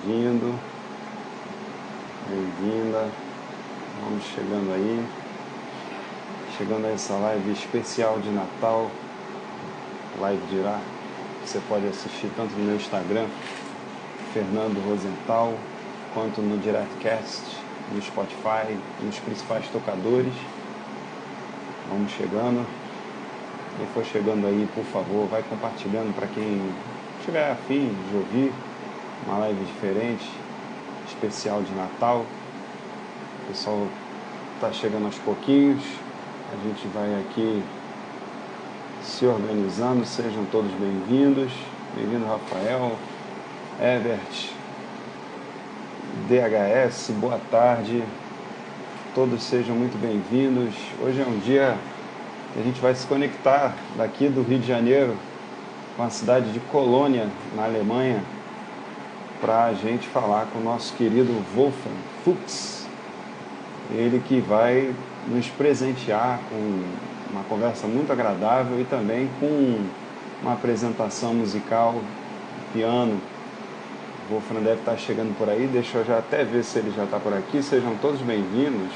Bem-vindo, bem-vinda. Vamos chegando a essa live especial de Natal, live de Irá. Você pode assistir tanto no meu Instagram, Fernando Rosenthal, quanto no Directcast, no Spotify, nos principais tocadores. Vamos chegando. Quem for chegando aí, por favor, vai compartilhando para quem tiver afim de ouvir uma live diferente, especial de Natal. O pessoal está chegando aos pouquinhos. A gente vai aqui se organizando. Sejam todos bem-vindos. Bem-vindo, Rafael, Evert, DHS, boa tarde. Todos sejam muito bem-vindos. Hoje é um dia que a gente vai se conectar daqui do Rio de Janeiro com a cidade de Colônia, na Alemanha, para a gente falar com o nosso querido Wolfram Fuchs, ele que vai nos presentear com uma conversa muito agradável e também com uma apresentação musical, piano. O Wolfram deve estar chegando por aí, deixa eu já até ver se ele já está por aqui. Sejam todos bem-vindos.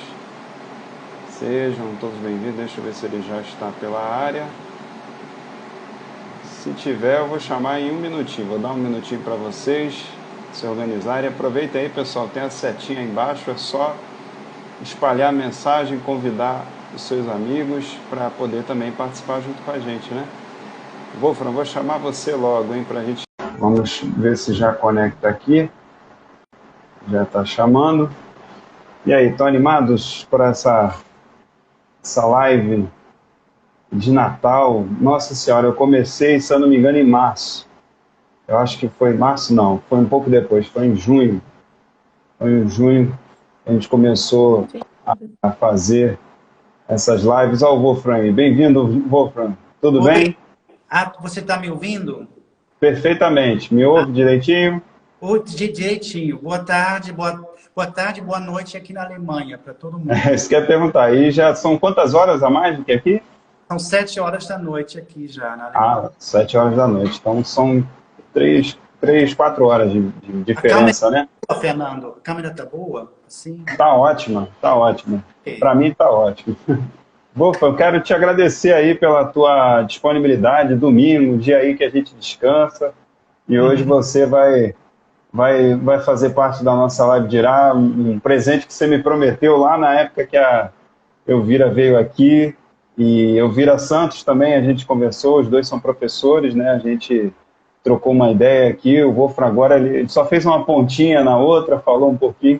Sejam todos bem-vindos, deixa eu ver se ele já está pela área. Se tiver, eu vou chamar em um minutinho, vou dar um minutinho para vocês se organizarem. Aproveita aí, pessoal, tem a setinha aí embaixo, é só espalhar a mensagem, convidar os seus amigos para poder também participar junto com a gente, né? Wolfram, vou chamar você logo, hein, pra gente. Vamos ver se já conecta aqui. Já está chamando. E aí, estão animados para essa live de Natal? Nossa Senhora, eu comecei, se eu não me engano, em março. Eu acho que foi em março, não, foi um pouco depois, foi em junho. Foi em junho que a gente começou a fazer essas lives. Ó, o Wolfram aí. Bem-vindo, Wolfram. Tudo Oi. bem? Você está me ouvindo? Perfeitamente. Me ouve direitinho? Direitinho. Boa tarde, boa noite aqui na Alemanha, para todo mundo. Isso que eu ia perguntar. E já são quantas horas a mais do que aqui? São 7 horas da noite aqui já na Alemanha. 7 horas da noite. Então são 4 horas de diferença, né? Boa, Fernando, a câmera está boa? Assim? Tá ótima, tá ótima. Okay. Para mim tá ótimo. Wolfram, eu quero te agradecer aí pela tua disponibilidade. Domingo, dia aí que a gente descansa. E hoje você vai fazer parte da nossa live de Irá, um presente que você me prometeu lá na época que a Elvira veio aqui, e Elvira Santos também, a gente conversou, os dois são professores, né? A gente trocou uma ideia aqui. O Wolfram agora ele só fez uma pontinha na outra, falou um pouquinho.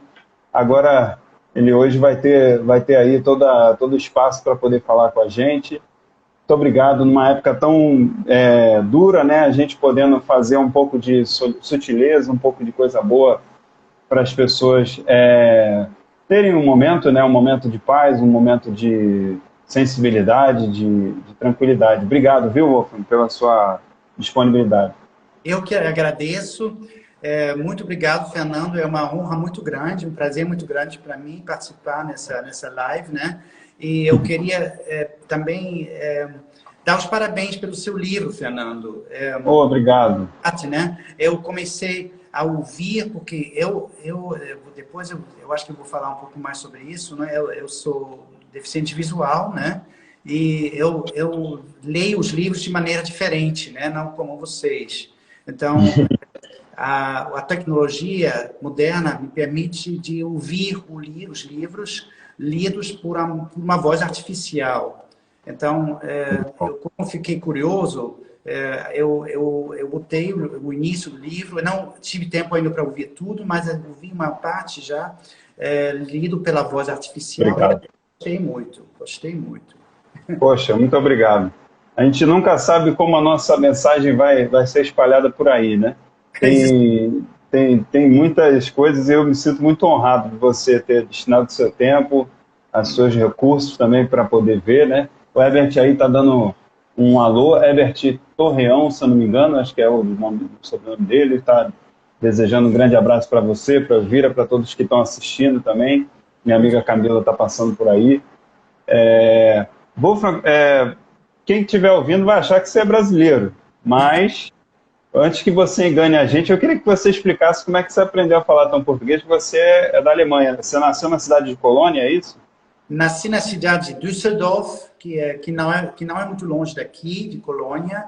Agora ele hoje vai ter aí todo o espaço para poder falar com a gente. Muito obrigado. Numa época tão dura, né? A gente podendo fazer um pouco de sutileza, um pouco de coisa boa para as pessoas terem um momento, né? Um momento de paz, um momento de sensibilidade, de tranquilidade. Obrigado, viu, Wolfram, pela sua disponibilidade. Eu que agradeço. Muito obrigado, Fernando. É uma honra muito grande, um prazer muito grande para mim participar nessa live, né? E eu queria também dar os parabéns pelo seu livro, Fernando. Obrigado. Né? Eu comecei a ouvir, porque depois eu acho que eu vou falar um pouco mais sobre isso, né? Eu sou deficiente visual, né? E eu leio os livros de maneira diferente, né? Não como vocês. Então, a tecnologia moderna me permite de ouvir os livros lidos por uma voz artificial. Então, como fiquei curioso, eu botei o início do livro. Eu não tive tempo ainda para ouvir tudo, mas eu ouvi uma parte já lido pela voz artificial. Obrigado. Gostei muito. Poxa, muito obrigado. A gente nunca sabe como a nossa mensagem vai ser espalhada por aí, né? Tem muitas coisas e eu me sinto muito honrado de você ter destinado o seu tempo, os seus recursos também para poder ver, né? O Ebert aí está dando um alô, Ebert Torreão, se eu não me engano, acho que é o sobrenome dele, está desejando um grande abraço para você, para a Elvira, para todos que estão assistindo também. Minha amiga Camila está passando por aí. Wolfram, quem estiver ouvindo vai achar que você é brasileiro, mas Antes que você engane a gente, eu queria que você explicasse como é que você aprendeu a falar tão português, que você é da Alemanha. Você nasceu na cidade de Colônia, é isso? Nasci na cidade de Düsseldorf, que não é muito longe daqui, de Colônia,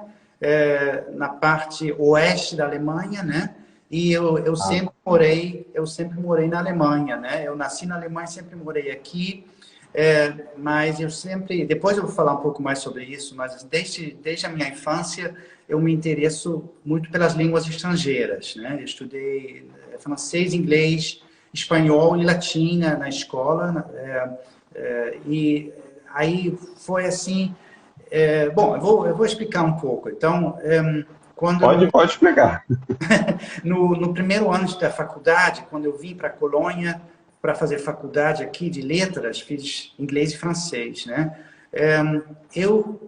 na parte oeste da Alemanha, né? E eu sempre morei na Alemanha, né? Eu nasci na Alemanha, sempre morei aqui, mas eu sempre, depois eu vou falar um pouco mais sobre isso, mas desde a minha infância eu me interesso muito pelas línguas estrangeiras, né? Eu estudei francês, inglês, espanhol e latim na escola, e aí foi assim. Bom, eu vou explicar um pouco. Então, Pode explicar. no primeiro ano da faculdade, quando eu vim para Colônia para fazer faculdade aqui de letras, fiz inglês e francês, né? Eu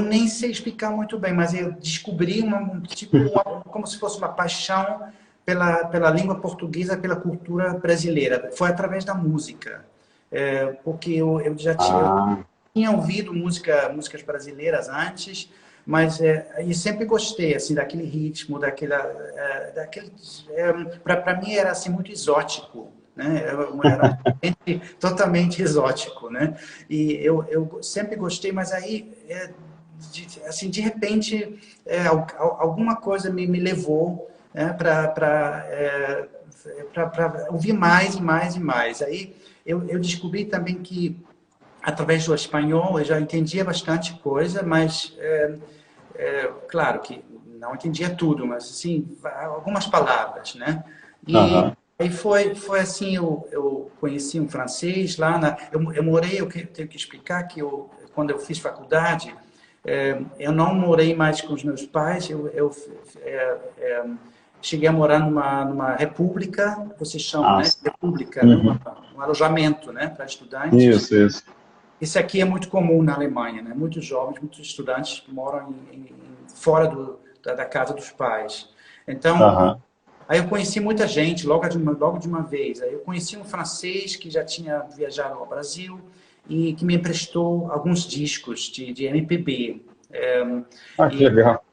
nem sei explicar muito bem, mas eu descobri como se fosse uma paixão pela língua portuguesa, pela cultura brasileira. Foi através da música. Porque eu já tinha ouvido músicas brasileiras antes, mas e sempre gostei assim daquele ritmo, para mim era assim muito exótico, né? Era totalmente exótico, né? E eu sempre gostei, mas aí assim de repente alguma coisa me levou, né, para ouvir mais e mais e mais. Aí eu descobri também que, através do espanhol, eu já entendia bastante coisa, mas, claro que não entendia tudo, mas, assim, algumas palavras, né? E aí foi assim, eu conheci um francês lá, eu morei, tenho que explicar que quando eu fiz faculdade, eu não morei mais com os meus pais, cheguei a morar numa república, vocês chamam, né? República, né? Um alojamento, né? Para estudantes. Isso. Isso aqui é muito comum na Alemanha, né? Muitos jovens, muitos estudantes moram fora da casa dos pais. Então, aí eu conheci muita gente logo de uma vez. Aí eu conheci um francês que já tinha viajado ao Brasil e que me emprestou alguns discos de MPB. Que legal.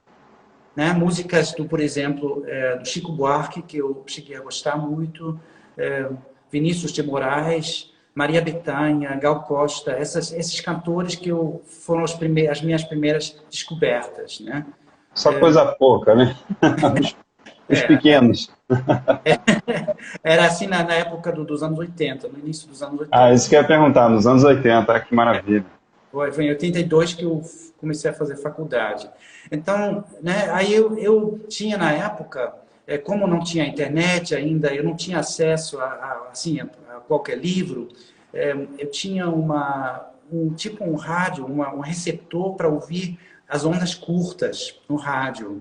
Né, músicas por exemplo, do Chico Buarque, que eu cheguei a gostar muito, Vinícius de Moraes, Maria Bethânia, Gal Costa, esses cantores que foram as minhas primeiras descobertas, né? Só coisa pouca, né? Os pequenos. Era assim na época dos anos 80, no início dos anos 80. Isso que eu ia perguntar, nos anos 80, que maravilha. Foi em 82 que eu comecei a fazer faculdade. Então, né, aí eu tinha na época, como não tinha internet ainda, eu não tinha acesso a qualquer livro, eu tinha um rádio, um receptor para ouvir as ondas curtas no rádio.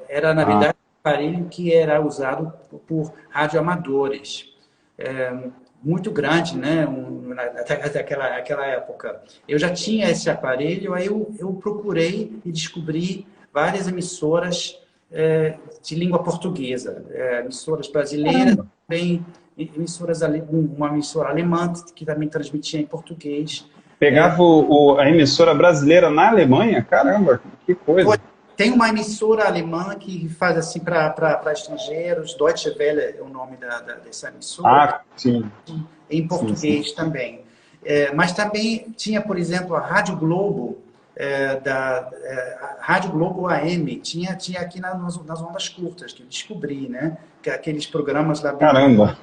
Era, na verdade, um aparelho que era usado por radioamadores. Muito grande, né? Até aquela época. Eu já tinha esse aparelho, aí eu procurei e descobri várias emissoras de língua portuguesa, emissoras brasileiras, também uma emissora alemã que também transmitia em português. Pegava a emissora brasileira na Alemanha? Caramba, que coisa! Tem uma emissora alemã que faz assim para estrangeiros, Deutsche Welle é o nome dessa emissora. Sim. Em português também. Mas também tinha, por exemplo, a Rádio Globo, a Rádio Globo AM, tinha aqui nas ondas curtas, que eu descobri, né? Que aqueles programas lá... Caramba!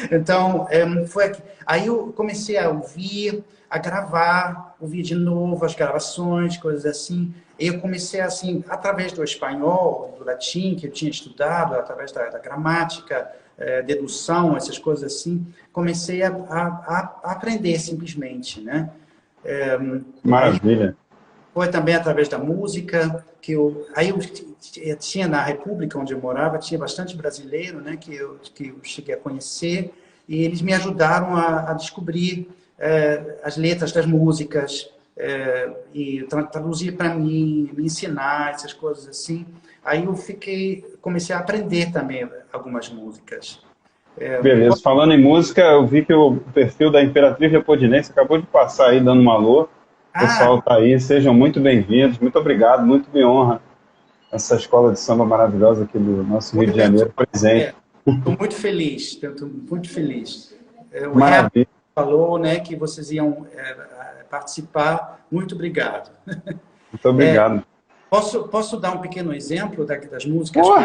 Então, foi aqui. Aí eu comecei a ouvir, a gravar, ouvir de novo as gravações, coisas assim. E eu comecei assim, através do espanhol, do latim, que eu tinha estudado, através da gramática, dedução, essas coisas assim, comecei a aprender simplesmente, né? Maravilha. Foi também através da música, aí eu tinha na República onde eu morava, tinha bastante brasileiro, né, que eu cheguei a conhecer, e eles me ajudaram a descobrir as letras das músicas, e traduzir para mim, me ensinar, essas coisas assim. Aí eu comecei a aprender também algumas músicas. Beleza. Falando em música, eu vi que o perfil da Imperatriz Leopoldinense acabou de passar aí, dando um alô. O pessoal está aí, sejam muito bem-vindos. Muito obrigado, muito me honra essa escola de samba maravilhosa aqui do nosso Rio de Janeiro presente. Estou muito feliz, estou muito feliz. O Maravilha. falou, né, que vocês iam participar. Muito obrigado. Muito obrigado. Posso dar um pequeno exemplo das músicas? Pô,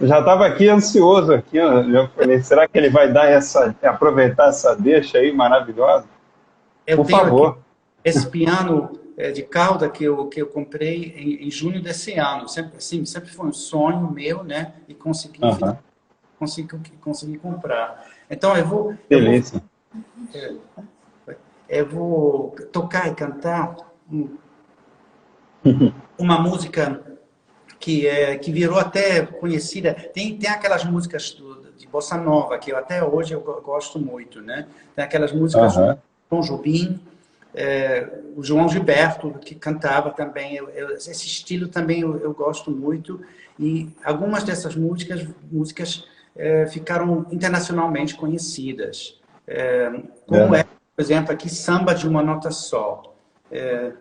já estava aqui ansioso aqui, ó, já falei, será que ele vai dar aproveitar essa deixa aí maravilhosa? Por favor. Esse piano de cauda que eu comprei em junho desse ano. Sempre foi um sonho meu, né? E consegui comprar. Então Delícia. Eu vou tocar e cantar uma música que virou até conhecida. Tem aquelas músicas de bossa nova que até hoje eu gosto muito, né? Tem aquelas músicas do Tom Jobim, o João Gilberto, que cantava também. Esse estilo também eu gosto muito. E algumas dessas músicas ficaram internacionalmente conhecidas. Como por exemplo, aqui, Samba de uma Nota Só,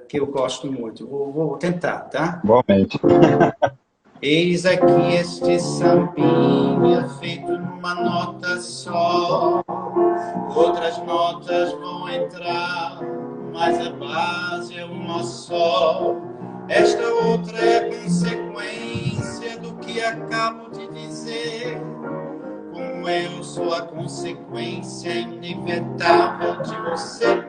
que eu gosto muito. Vou tentar, tá? Igualmente. Eis aqui este sambinha feito numa nota só. Outras notas vão entrar, mas a base é uma só. Esta outra é a consequência do que acabo de dizer. Como eu sou a consequência inevitável de você.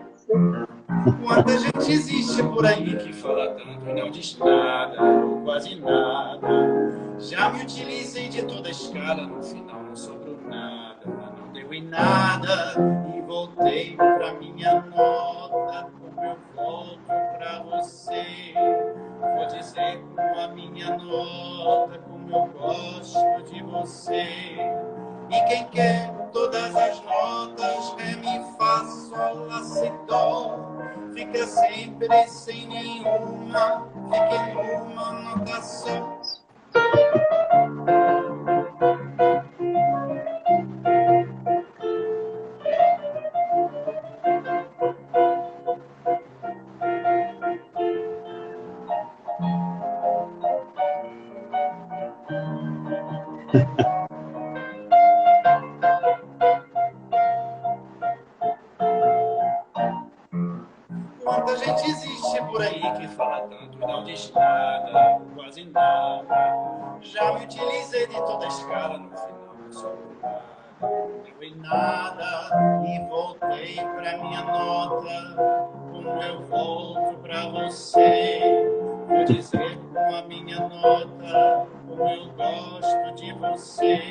Quanta gente existe por aí que fala tanto e não diz nada, ou quase nada. Já me utilizei de toda a escala, no final não sobrou nada, não deu em nada. E voltei pra minha nota, como eu volto pra você. Vou dizer com a minha nota, como eu gosto de você. E quem quer todas as notas, ré, mi, fá, sol, lá, si, dó, fica sempre sem nenhuma, fica em uma nota só. Quanta gente existe por aí que fala tanto e não diz nada, quase nada. Já me utilizei de toda a escala, no final não sobrou nada, não deu em nada. E voltei pra minha nota, como eu volto pra você. Vou dizer com a minha nota, como eu gosto de você.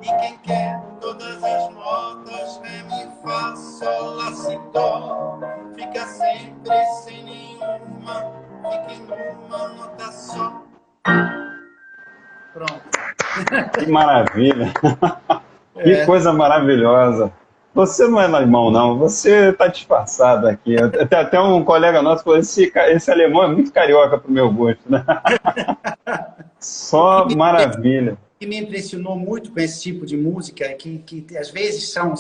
E quem quer todas as notas, ré, mi, fá, sol, lá, si, dó, fica sempre sem nenhuma, fica em uma nota só. Pronto. Que maravilha. Que coisa maravilhosa. Você não é alemão, não. Você está disfarçado aqui. Até um colega nosso falou, esse alemão é muito carioca para o meu gosto, né? Só maravilha. O que me impressionou muito com esse tipo de música é que às vezes são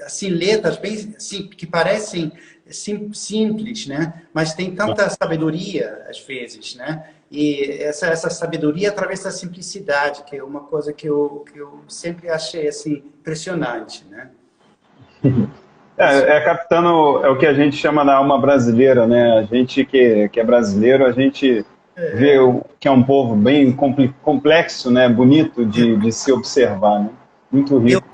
assim, letras bem, assim, que parecem simples, né? Mas tem tanta sabedoria, às vezes, né? E essa sabedoria através da simplicidade, que é uma coisa que eu sempre achei assim, impressionante, né? Captando o que a gente chama da alma brasileira, né? A gente que é brasileiro, a gente vê que é um povo bem complexo, né? Bonito de se observar, né? Muito rico.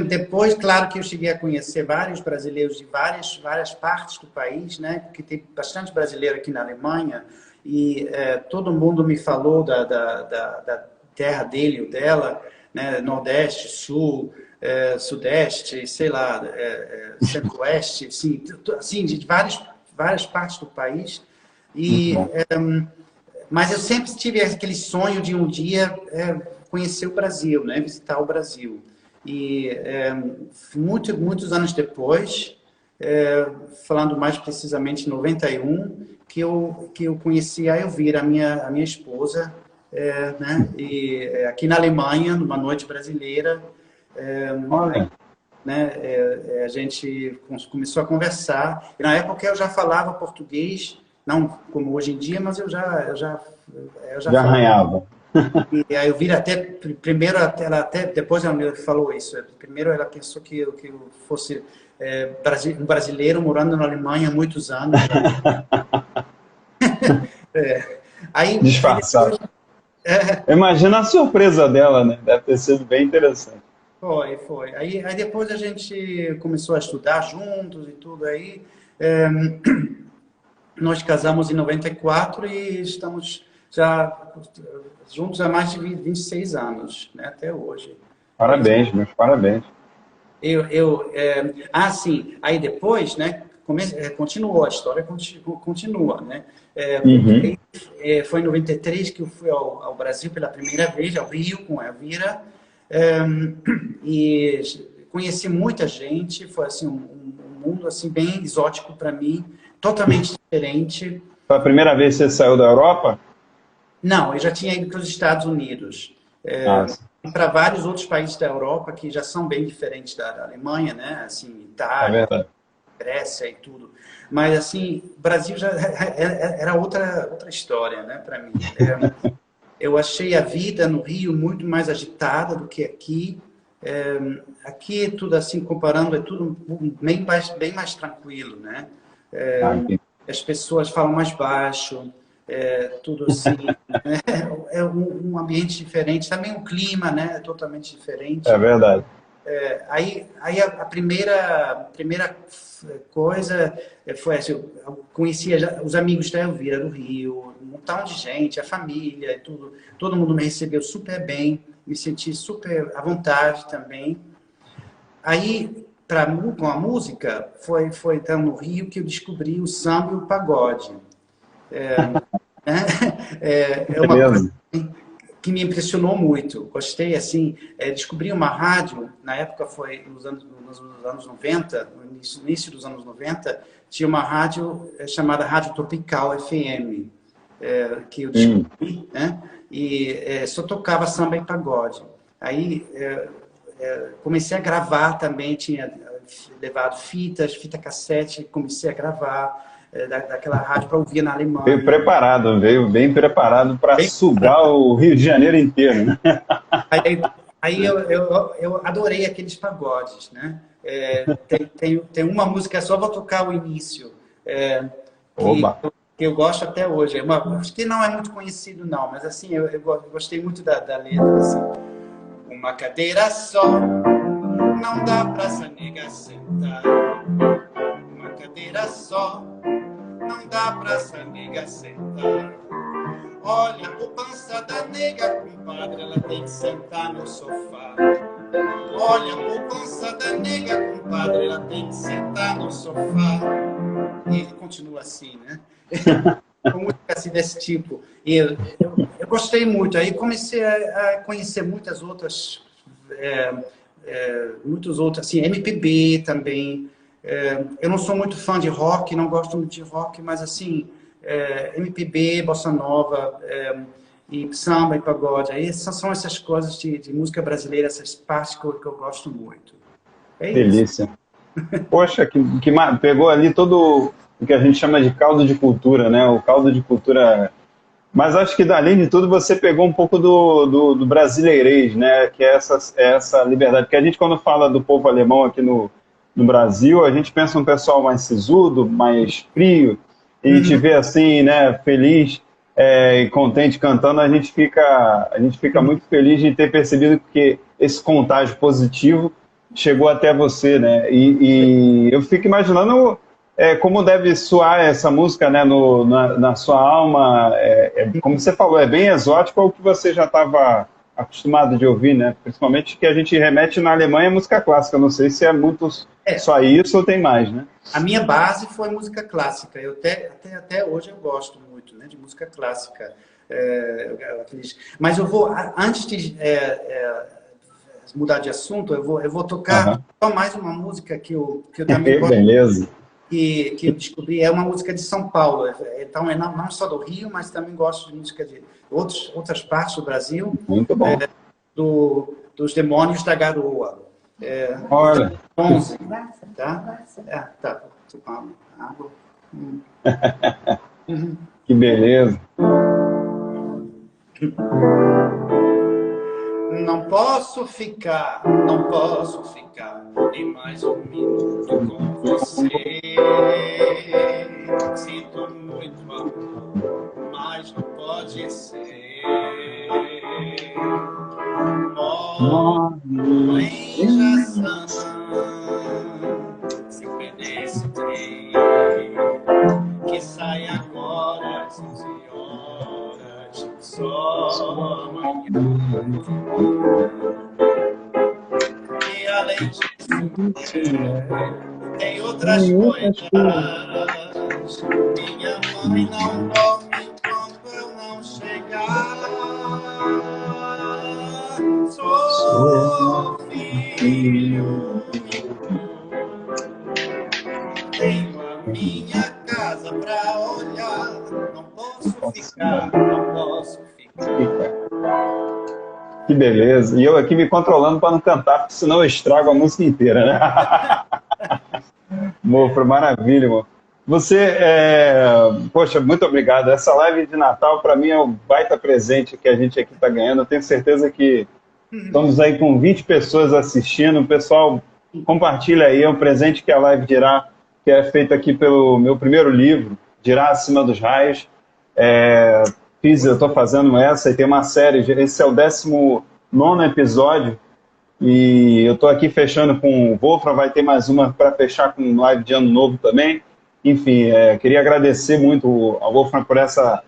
Depois, claro que eu cheguei a conhecer vários brasileiros de várias partes do país, né? Porque tem bastante brasileiro aqui na Alemanha e todo mundo me falou da terra dele ou dela, né? Nordeste, Sul, Sudeste, sei lá, Centro-Oeste, assim, de várias partes do país. E mas eu sempre tive aquele sonho de um dia conhecer o Brasil, né? Visitar o Brasil. E muitos anos depois, falando mais precisamente em 91, que eu conheci a Elvira, a minha esposa, né? E aqui na Alemanha, numa noite brasileira, né? A gente começou a conversar. E na época eu já falava português não como hoje em dia, mas eu já Já falo. arranhava. E aí eu vi até, primeiro, ela até, depois ela me falou isso. Primeiro ela pensou que eu fosse um brasileiro morando na Alemanha há muitos anos. Aí depois, Disfarçado. Imagina a surpresa dela, né? Deve ter sido bem interessante. foi. Aí depois a gente começou a estudar juntos e tudo aí. É, nós casamos em 94 e estamos já juntos há mais de 26 anos, né, até hoje. É isso. Parabéns, meus parabéns. Sim, aí depois, né, continuou, a história continua, né? Uhum. Foi em 93 que eu fui ao Brasil pela primeira vez, ao Rio, com a Elvira, e conheci muita gente, foi assim, um mundo assim, bem exótico para mim, totalmente diferente. Foi a primeira vez que você saiu da Europa? Não, eu já tinha ido para os Estados Unidos. Ah, sim. E para vários outros países da Europa que já são bem diferentes da Alemanha, né? Assim, É Itália, verdade. Grécia e tudo. Mas, assim, o Brasil já era outra história, né, para mim. Eu achei a vida no Rio muito mais agitada do que aqui. Aqui, tudo assim, comparando, é tudo bem mais tranquilo, né? Ah, entendi. As pessoas falam mais baixo, tudo assim. Né? É um ambiente diferente. Também o clima, né? É totalmente É diferente. verdade. Aí a primeira coisa foi assim, eu conhecia os amigos da Elvira do Rio, um montão de gente, a família e tudo. Todo mundo me recebeu super bem, me senti super à vontade também. Aí, com a música, foi então no Rio que eu descobri o samba e o pagode. Né? É uma coisa Beleza. que me impressionou muito. Gostei, assim, descobri uma rádio, na época foi nos anos 90, no início dos anos 90, tinha uma rádio chamada Rádio Tropical FM, que eu descobri, né? E só tocava samba e pagode. Aí comecei a gravar também, tinha levado fita cassete, comecei a gravar daquela rádio para ouvir na Alemanha. Veio bem preparado para sugar o Rio de Janeiro inteiro, né? Aí eu adorei aqueles pagodes, né? Tem uma música só, vou tocar o início, que, Oba! que eu gosto até hoje. Acho que não é muito conhecido, não, mas assim, eu gostei muito da letra. Assim. Uma cadeira só, não dá pra essa nega sentar. Uma cadeira só, não dá pra essa nega sentar. Olha a poupança da nega, compadre, ela tem que sentar no sofá. Olha a poupança da nega, compadre, ela tem que sentar no sofá. E ele continua assim, né? Com música assim desse tipo. E eu gostei muito. Aí comecei a conhecer muitas outras, assim, MPB também. Eu não sou muito fã de rock, não gosto muito de rock, mas assim, MPB, bossa nova, e samba e pagode. Aí são essas coisas de música brasileira, essas partes que eu gosto muito. É isso. Delícia. Poxa, pegou ali todo o que a gente chama de caldo de cultura, né? O caldo de cultura. Mas acho que, além de tudo, você pegou um pouco do brasileirês, né? Que é essa liberdade. Porque a gente, quando fala do povo alemão aqui no Brasil, a gente pensa um pessoal mais sisudo, mais frio, e te vê assim, né? Feliz e contente cantando, a gente fica muito feliz de ter percebido que esse contágio positivo chegou até você, né? E eu fico imaginando como deve soar essa música, né, na sua alma. Como você falou, é bem exótico ao que você já estava acostumado de ouvir, né? Principalmente que a gente remete na Alemanha à música clássica. Não sei se é muito só isso ou tem mais, né? A minha base foi música clássica. Eu até hoje eu gosto muito, né, de música clássica. Mas eu vou, antes de mudar de assunto, eu vou tocar só mais uma música que eu também gosto. Beleza. Que eu descobri, é uma música de São Paulo. Então, não só do Rio, mas também gosto de música de outras partes do Brasil. Muito bom. Dos Demônios da Garoa. Olha. 11. Tá? Tá. Água. Que beleza. Não posso ficar nem mais um minuto com você. Sinto muito amor, mas não pode ser. Moro em Jaçanã, se eu perdesse trem, que sai agora às 11 horas, só amanhã. E além disso, tem outras coisas. Minha mãe não dorme enquanto eu não chegar. Sou filho, tenho a minha casa pra olhar. Não posso ficar, não posso ficar. Que beleza. E eu aqui me controlando para não cantar, porque senão eu estrago a música inteira, né? Mofra, maravilha, amor. Você, poxa, muito obrigado. Essa live de Natal, para mim, é um baita presente que a gente aqui está ganhando. Eu tenho certeza que estamos aí com 20 pessoas assistindo. O pessoal, compartilha aí, é um presente que a live dirá, que é feito aqui pelo meu primeiro livro, Dirá Acima dos Raios. Eu estou fazendo essa e tem uma série, esse é o 19º episódio, e eu estou aqui fechando com o Wolfram, vai ter mais uma para fechar com live de ano novo também. Enfim, queria agradecer muito ao Wolfram por essa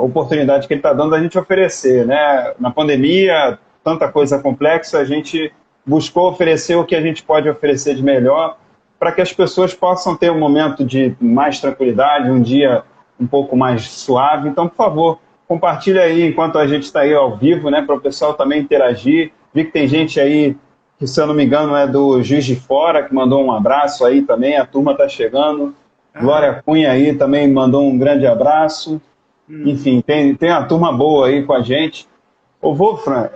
oportunidade que ele está dando a gente oferecer, né? Na pandemia, tanta coisa complexa, a gente buscou oferecer o que a gente pode oferecer de melhor para que as pessoas possam ter um momento de mais tranquilidade, um dia um pouco mais suave. Então, por favor, compartilha aí enquanto a gente está aí ao vivo, né, para o pessoal também interagir. Vi que tem gente aí que, se eu não me engano, é do Juiz de Fora, que mandou um abraço aí também, a turma está chegando. Glória Cunha aí também mandou um grande abraço. Enfim, tem a turma boa aí com a gente. Ô, Wolfram,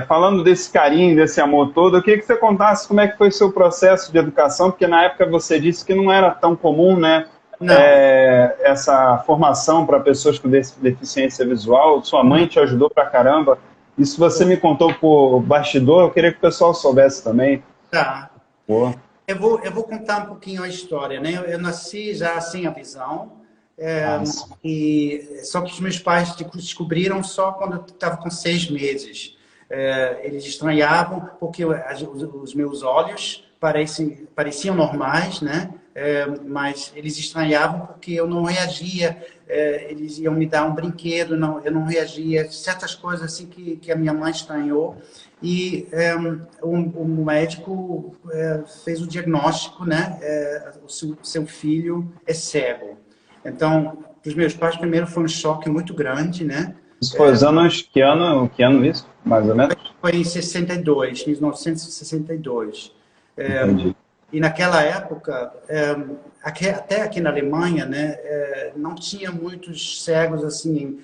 falando desse carinho, desse amor todo, eu queria que você contasse como é que foi o seu processo de educação, porque na época você disse que não era tão comum, né? Essa formação para pessoas com deficiência visual. Sua mãe te ajudou pra caramba. Isso você me contou por bastidor, eu queria que o pessoal soubesse também. Tá. Pô. Eu vou contar um pouquinho a história, né? Eu nasci já sem a visão, só que os meus pais descobriram só quando eu estava com 6 meses. Eles estranhavam porque os meus olhos pareciam normais, né? Mas eles estranhavam porque eu não reagia. Eles iam me dar um brinquedo, eu não reagia. Certas coisas assim que a minha mãe estranhou. E o médico fez o diagnóstico, né? O seu filho é cego. Então, para os meus pais, primeiro foi um choque muito grande, né? Isso foi os anos... Que ano isso, mais ou menos? Foi em 62, 1962. Entendi. E naquela época, até aqui na Alemanha, né, não tinha muitos cegos assim,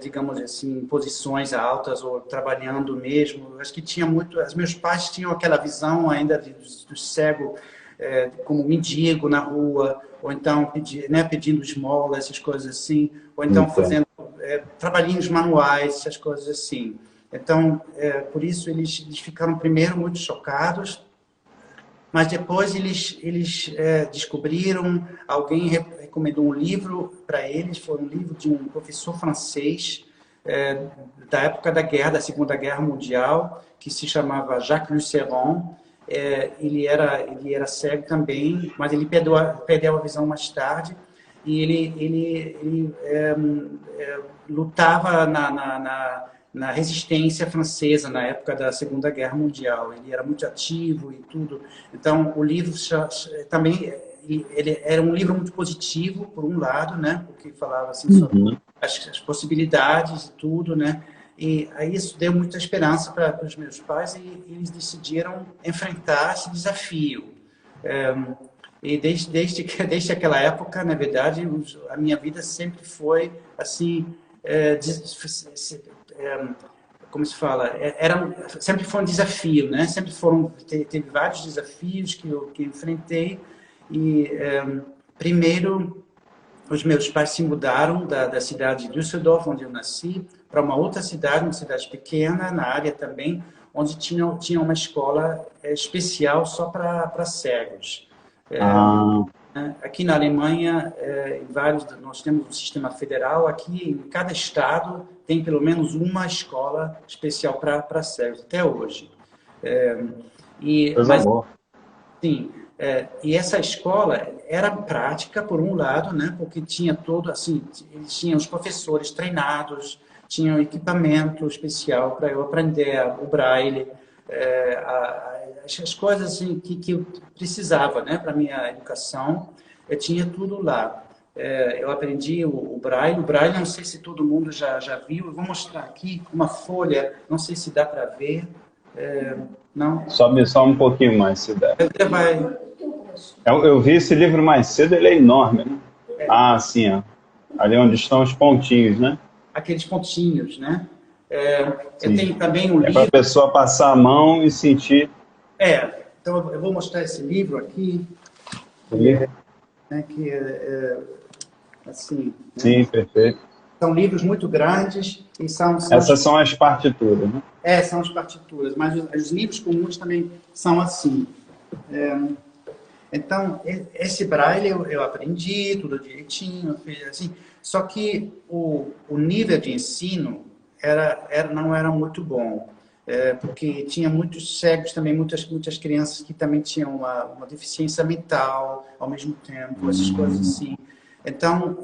digamos assim, em posições altas ou trabalhando mesmo. Acho que tinha muito. Os meus pais tinham aquela visão ainda do cego como mendigo na rua, ou então pedindo esmola, essas coisas assim, ou então fazendo trabalhinhos manuais, essas coisas assim. Então, por isso eles ficaram primeiro muito chocados. Mas depois eles descobriram, alguém recomendou um livro para eles, foi um livro de um professor francês da época da Segunda Guerra Mundial, que se chamava Jacques Lucéron. Ele era cego também, mas ele perdeu a visão mais tarde, e ele lutava na resistência francesa na época da Segunda Guerra Mundial. Ele era muito ativo e tudo. Então, o livro também ele era um livro muito positivo, por um lado, né? Porque falava assim sobre as possibilidades e tudo, né? E aí isso deu muita esperança para os meus pais e eles decidiram enfrentar esse desafio. E desde aquela época, na verdade, a minha vida sempre foi assim, como se fala, sempre foi um desafio, né? Sempre teve vários desafios que eu enfrentei. E primeiro os meus pais se mudaram da cidade de Düsseldorf, onde eu nasci, para uma outra cidade, uma cidade pequena, na área também, onde tinha uma escola especial só para cegos. Ah, Aqui na Alemanha, nós temos um sistema federal, aqui em cada estado tem pelo menos uma escola especial para cegos, até hoje. coisa Mas boa. sim, e essa escola era prática, por um lado, né, porque tinha todo, assim, eles tinham os professores treinados, tinham equipamento especial para eu aprender o braille, as coisas assim, que eu precisava, né, para a minha educação, eu tinha tudo lá. Eu aprendi o braille. O braille, não sei se todo mundo já viu, eu vou mostrar aqui uma folha, não sei se dá para ver, não? Sobe só um pouquinho mais, se der. Você vai... Eu vi esse livro mais cedo, ele é enorme, né? Ah, sim, ó. Ali onde estão os pontinhos, né? Aqueles pontinhos, né? Eu Sim. tenho também um É para a livro. pessoa passar a mão e sentir. Então eu vou mostrar esse livro aqui, Ali. né, assim, né? Sim, perfeito. São livros muito grandes e Essas são as partituras, né? são as partituras, mas os livros comuns também são assim. Então, esse braille eu aprendi tudo direitinho, fiz assim. Só que o nível de ensino não era muito bom, porque tinha muitos cegos também, muitas crianças que também tinham uma deficiência mental ao mesmo tempo, essas coisas assim. Então,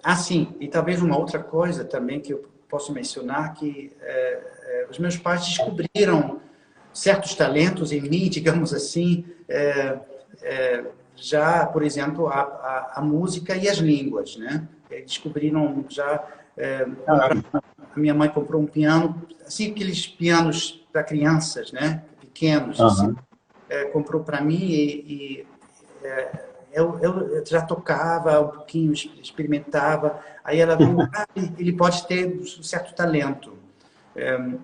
assim, e talvez uma outra coisa também que eu posso mencionar, que os meus pais descobriram certos talentos em mim, digamos assim, já, por exemplo, a música e as línguas, né? Descobriram já... a minha mãe comprou um piano, assim, aqueles pianos para crianças, né? Pequenos, assim. Uhum. Comprou para mim e eu já tocava um pouquinho, experimentava. Aí ela viu, ele pode ter um certo talento.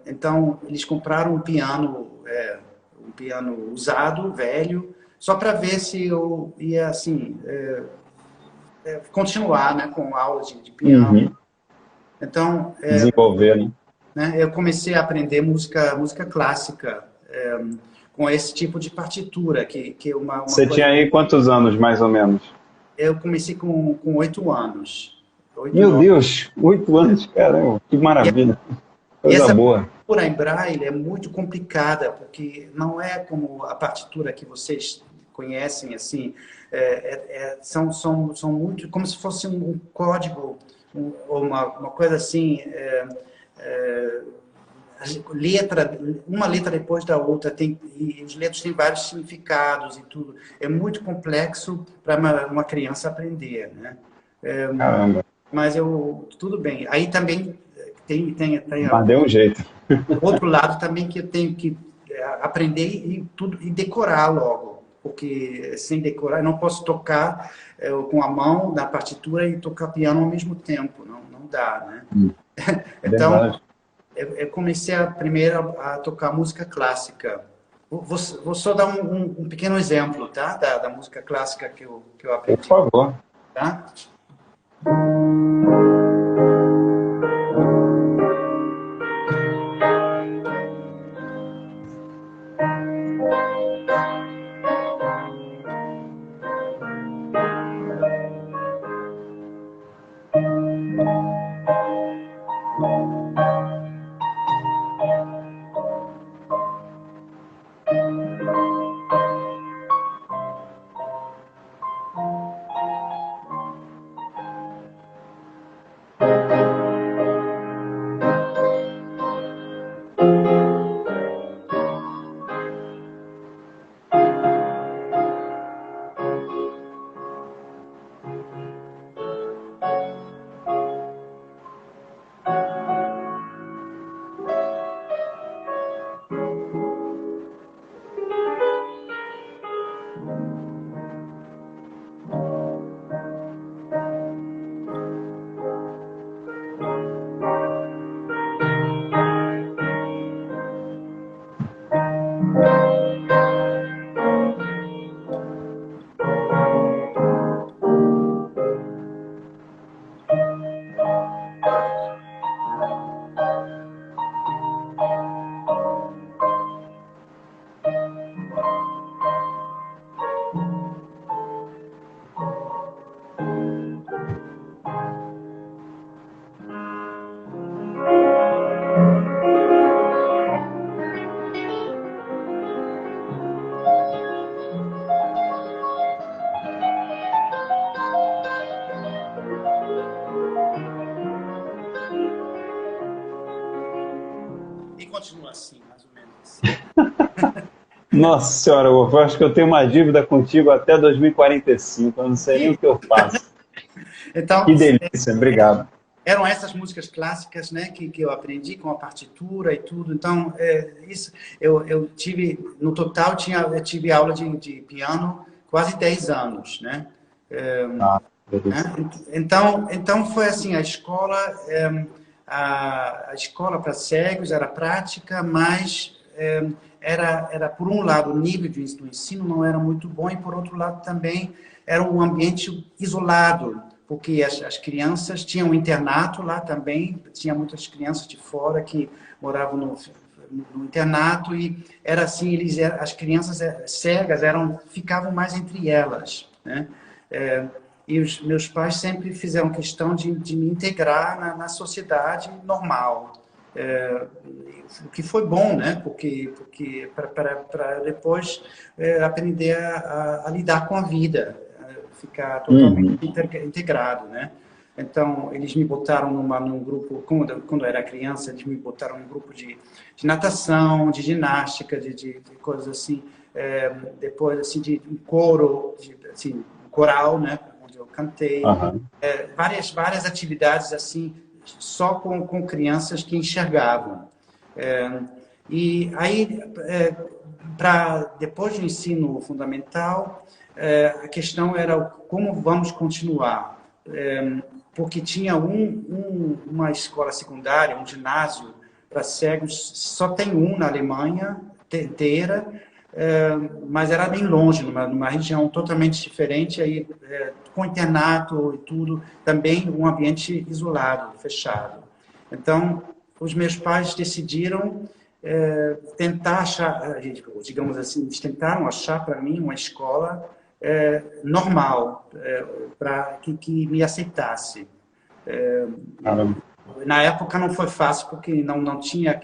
Então, eles compraram um piano usado, velho, só para ver se eu ia, assim, continuar, né, com aula de piano. Uhum. Então, Desenvolver, né? eu comecei a aprender música clássica, com esse tipo de partitura, que é uma Você coisa... tinha aí quantos anos, mais ou menos? Eu comecei com 8 anos. 8, Meu 9. Deus, 8 anos, caramba, que maravilha. E Coisa essa boa. partitura em braille é muito complicada, porque não é como a partitura que vocês conhecem, assim, são muito, como se fosse um código, ou uma coisa assim, uma letra depois da outra, e os letras têm vários significados e tudo. É muito complexo para uma criança aprender, né? Caramba, Mas tudo bem. Aí também tem mas deu um jeito. outro lado também que eu tenho que aprender e decorar logo, porque sem decorar eu não posso tocar com a mão na partitura e tocar piano ao mesmo tempo, não dá, né? Então, Verdade. eu comecei primeiro a tocar música clássica. Vou só dar um pequeno exemplo, tá? Da música clássica que eu Por aprendi, favor. tá? setembro, assim, mais ou menos. Assim. Nossa senhora, Wolf, eu acho que eu tenho uma dívida contigo até 2045, eu não sei nem o que eu faço. Então, Que delícia, obrigado. eram essas músicas clássicas, né, que eu aprendi com a partitura e tudo. Então, isso eu tive, no total, eu tive aula de piano quase 10 anos, né? Ah, Né? delícia. Então foi assim, a escola para cegos era prática, mas era, por um lado, o nível do ensino não era muito bom e, por outro lado, também era um ambiente isolado, porque as crianças tinham um internato lá também, tinha muitas crianças de fora que moravam no internato e era assim, as crianças cegas ficavam mais entre elas, né? E os meus pais sempre fizeram questão de me integrar na sociedade normal. O que foi bom, né? Porque para depois aprender a lidar com a vida, ficar totalmente Uhum. integrado, né? Então, eles me botaram num grupo, quando eu era criança, eles me botaram num grupo de natação, de ginástica, de coisas assim. Depois, assim, de um coro, assim, um coral, né? Onde eu cantei. Aham. Várias atividades, assim, só com crianças que enxergavam. E aí, depois do ensino fundamental, a questão era como vamos continuar. Porque tinha uma escola secundária, um ginásio para cegos, só tem um na Alemanha inteira, mas era bem longe, numa região totalmente diferente, aí, com internato e tudo, também um ambiente isolado, fechado. Então, os meus pais decidiram tentar achar, digamos assim, eles tentaram achar para mim uma escola normal, para que me aceitasse. Caramba. Na época não foi fácil, porque não tinha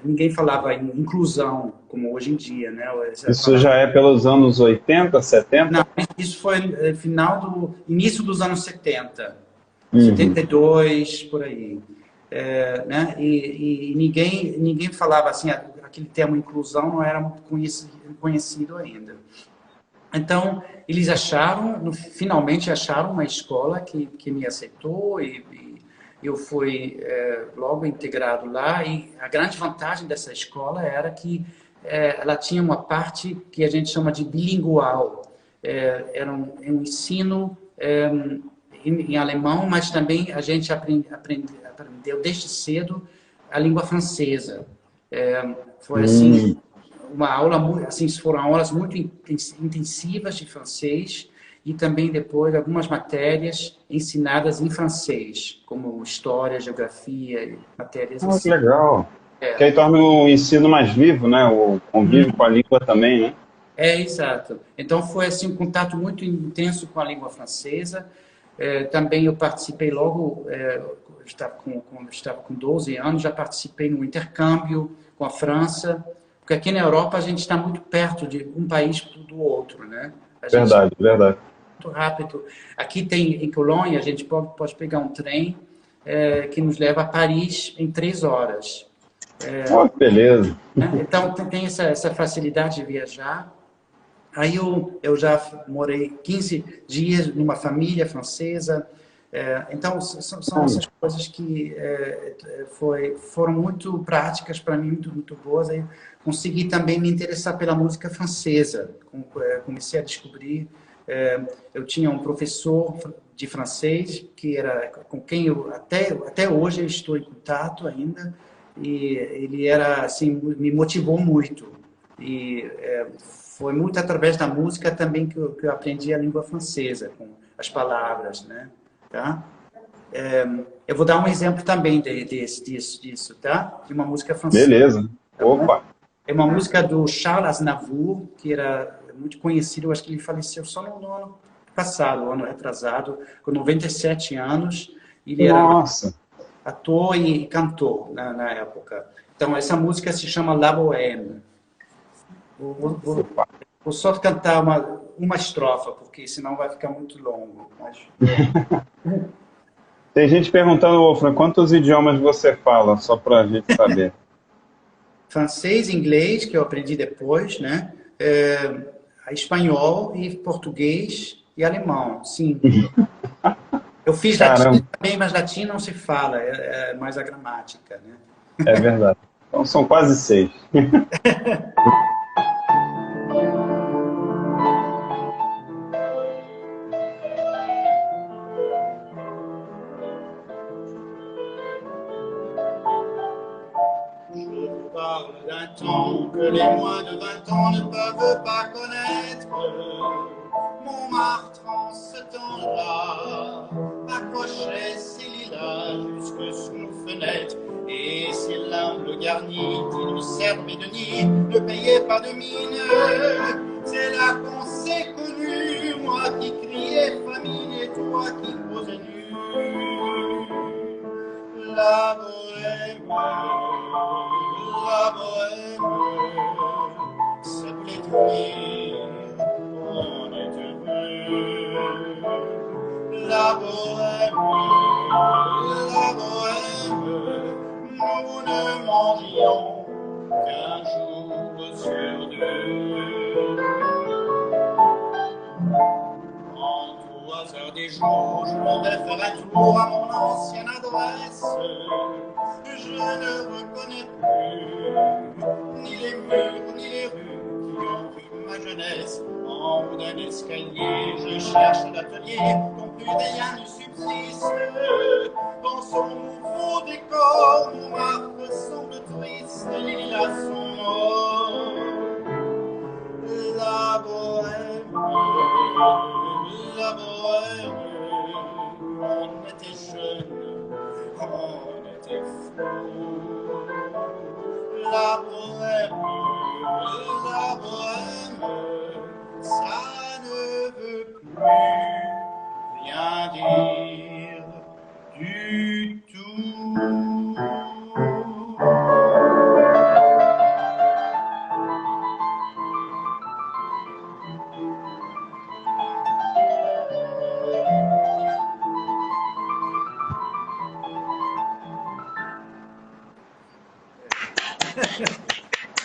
ninguém falava em inclusão, como hoje em dia, né? Isso já é pelos anos 80, 70? Não, isso foi início dos anos 70, Uhum. 72, por aí. Né? E ninguém falava assim, aquele termo inclusão não era muito conhecido ainda. Então, eles finalmente acharam uma escola que me aceitou e eu fui logo integrado lá. E a grande vantagem dessa escola era que ela tinha uma parte que a gente chama de bilingual. Era um ensino em alemão, mas também a gente aprendeu desde cedo a língua francesa. Foi assim uma aula, assim, foram aulas muito intensivas de francês e também depois algumas matérias ensinadas em francês, como história, geografia, matérias Ah, que assim. legal. Que aí torna o ensino mais vivo, né? O convívio com a língua também, né? Exato. Então foi assim um contato muito intenso com a língua francesa. Também eu participei logo, estava com 12 anos, já participei no intercâmbio com a França, porque aqui na Europa a gente está muito perto de um país do outro, né? A gente Verdade, verdade. muito rápido. Aqui em Colônia a gente pode pegar um trem que nos leva a Paris em 3 horas. Oh, que beleza. Né? Então tem essa facilidade de viajar. Aí eu já morei 15 dias numa família francesa. Então, são essas coisas que foram muito práticas para mim, muito boas. Aí consegui também me interessar pela música francesa. Comecei a descobrir. Eu tinha um professor de francês com quem eu até hoje eu estou em contato ainda. E ele assim, me motivou muito. E foi muito através da música também que eu aprendi a língua francesa, com as palavras, né? Tá? Eu vou dar um exemplo também disso, tá? De uma música francesa. Beleza. Tá bom? Opa. É uma música do Charles Aznavour, que era muito conhecido, eu acho que ele faleceu só no ano passado, ano retrasado, com 97 anos. Ele era Nossa. ator e cantor na época. Então, essa música se chama La Bohème. Vou só cantar uma estrofa, porque senão vai ficar muito longo. Mas... Tem gente perguntando, Wolfram, quantos idiomas você fala, só para a gente saber. francês, inglês, que eu aprendi depois, né? Espanhol e português e alemão, sim. Eu fiz latim também, mas latim não se fala, é mais a gramática, né? É verdade. Então são quase 6. D'un temps que les moins de 20 ans ne peuvent pas connaître. Montmartre en ce temps-là accrochait ses lilas jusque sous nos fenêtres, et ses l'humble garni qui nous servait de nid ne payait pas de mine. C'est là qu'on s'est connus, moi qui criais famine et toi qui posais nu. La bohème, ça voulait dire on est heureux. La bohème, nous ne mendions qu'un jour sur 2. En tout hasard des jours, je m'en vais faire un tour à mon ancienne adresse. Je ne reconnais plus ni les murs ni les rues qui ont vu ma jeunesse. En haut d'un escalier, je cherche l'atelier dont plus rien ne subsiste. Dans son nouveau décor, Montmartre semble triste, les lilas sont morts. La bohème, on était jeunes, on était fous. La bohème, ça ne veut plus rien dire du tout.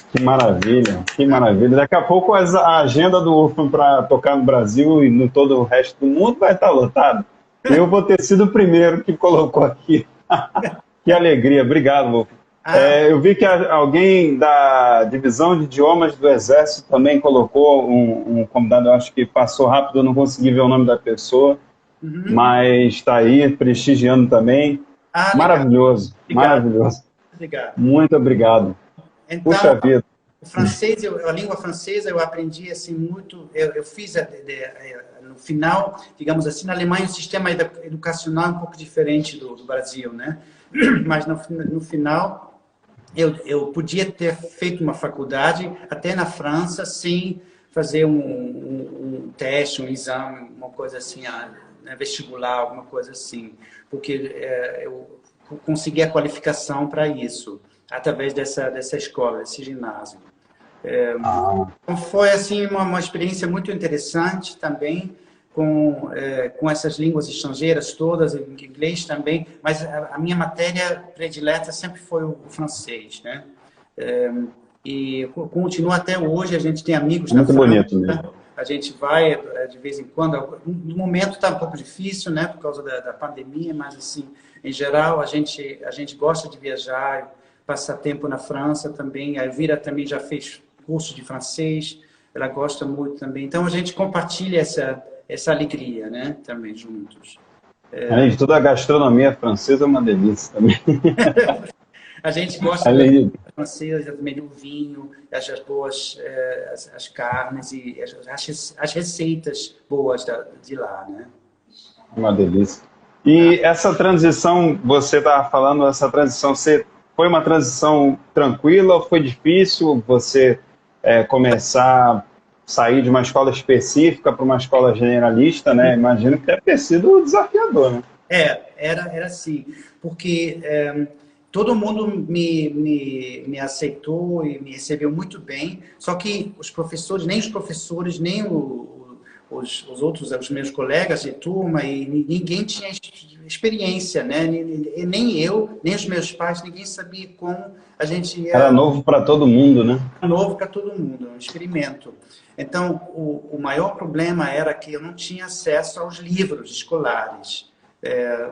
Que maravilha, que maravilha. Daqui a pouco a agenda do UFAM para tocar no Brasil e no todo o resto do mundo vai estar lotada. Eu vou ter sido o primeiro que colocou aqui. Que alegria, obrigado, UFAM. Eu vi que alguém da divisão de idiomas do Exército também colocou um convidado, eu acho que passou rápido, eu não consegui ver o nome da pessoa, mas está aí, prestigiando também. Maravilhoso, maravilhoso. Obrigado. Muito obrigado. Então, puxa vida. O francês, a língua francesa, eu aprendi assim muito. Eu fiz no final, digamos assim, na Alemanha um sistema educacional um pouco diferente do Brasil, né? Mas no final eu podia ter feito uma faculdade até na França sem fazer um teste, um exame, uma coisa assim, vestibular, alguma coisa assim, porque eu consegui a qualificação para isso através dessa escola, desse ginásio. Então foi assim uma experiência muito interessante também com essas línguas estrangeiras todas, em inglês também, mas a minha matéria predileta sempre foi o francês, né? E continua até hoje, a gente tem amigos muito na França, bonito mesmo. né? A gente vai de vez em quando, no momento está um pouco difícil, né, por causa da pandemia, mas assim, em geral a gente gosta de viajar, passar tempo na França também. A Elvira também já fez curso de francês, ela gosta muito também. Então a gente compartilha essa alegria, né, também juntos. Além de tudo, a gastronomia francesa é uma delícia também. A gente gosta da francesa, também do vinho, as boas as carnes e as receitas boas de lá, né? Uma delícia. E essa transição, você estava falando, essa transição, foi uma transição tranquila ou foi difícil você começar a sair de uma escola específica para uma escola generalista, né? Imagino que deve ter sido desafiador, né? Era assim, porque todo mundo me aceitou e me recebeu muito bem, só que nem os professores, nem os meus colegas de turma, e ninguém tinha experiência, né? Nem eu, nem os meus pais, ninguém sabia como a gente ia... Era novo para todo mundo, né? Novo para todo mundo, um experimento. Então, o maior problema era que eu não tinha acesso aos livros escolares,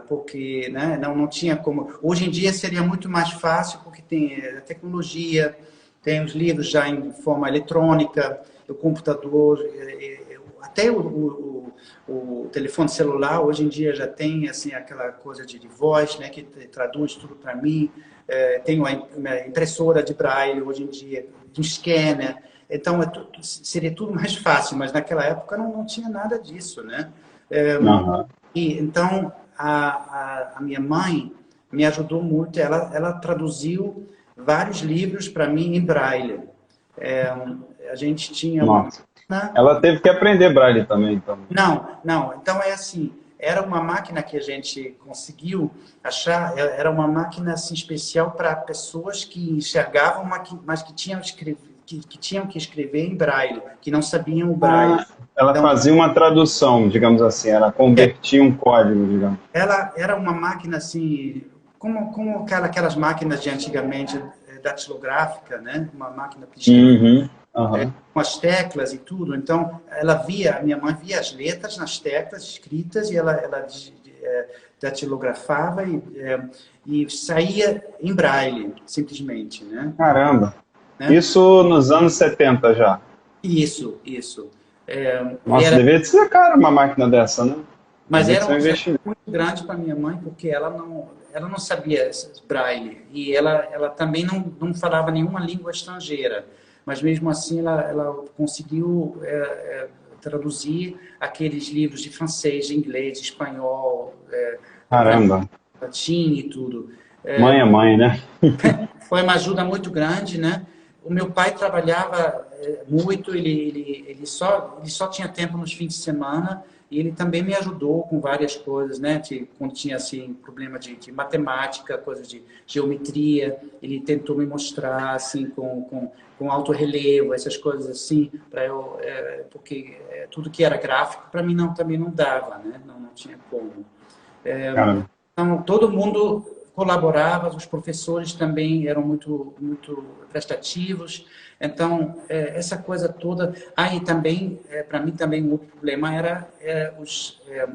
porque, né, não tinha como... Hoje em dia seria muito mais fácil, porque tem a tecnologia, tem os livros já em forma eletrônica, o computador, até o telefone celular, hoje em dia já tem assim, aquela coisa de voz, né, que traduz tudo para mim. Tenho uma impressora de braille hoje em dia, um scanner. Então, seria tudo mais fácil, mas naquela época não tinha nada disso, né? Então, a minha mãe me ajudou muito. Ela traduziu vários livros para mim em braille. A gente tinha uma... Ela teve que aprender braille também, então. Não. Então, é assim, era uma máquina que a gente conseguiu achar, era uma máquina assim, especial para pessoas que enxergavam, mas que tinham que escrever em braille, que não sabiam o braille. Ela então, fazia uma tradução, digamos assim, ela convertia um código, digamos. Ela era uma máquina assim, como aquelas máquinas de antigamente, datilográfica, né? Uma máquina piscina. Com as teclas e tudo. Então, a minha mãe via as letras nas teclas escritas e ela datilografava e saía em braille, simplesmente, né? Caramba! Né? Isso nos anos 70 já? Isso. Nossa, devia ser caro uma máquina dessa, né? Mas era um investimento muito grande para minha mãe, porque ela não sabia braille e ela também não falava nenhuma língua estrangeira. Mas mesmo assim ela conseguiu traduzir aqueles livros de francês, de inglês, de espanhol, latim e tudo. Mãe é mãe, né? Foi uma ajuda muito grande, né? O meu pai trabalhava muito, ele só tinha tempo nos fins de semana e ele também me ajudou com várias coisas, né? Quando tinha assim problema de matemática, coisas de geometria, ele tentou me mostrar assim com alto relevo, essas coisas assim, para eu, porque tudo que era gráfico para mim também não dava, né? Não tinha como. Então todo mundo colaborava, os professores também eram muito prestativos. Então, essa coisa toda... e também, para mim, também um outro problema era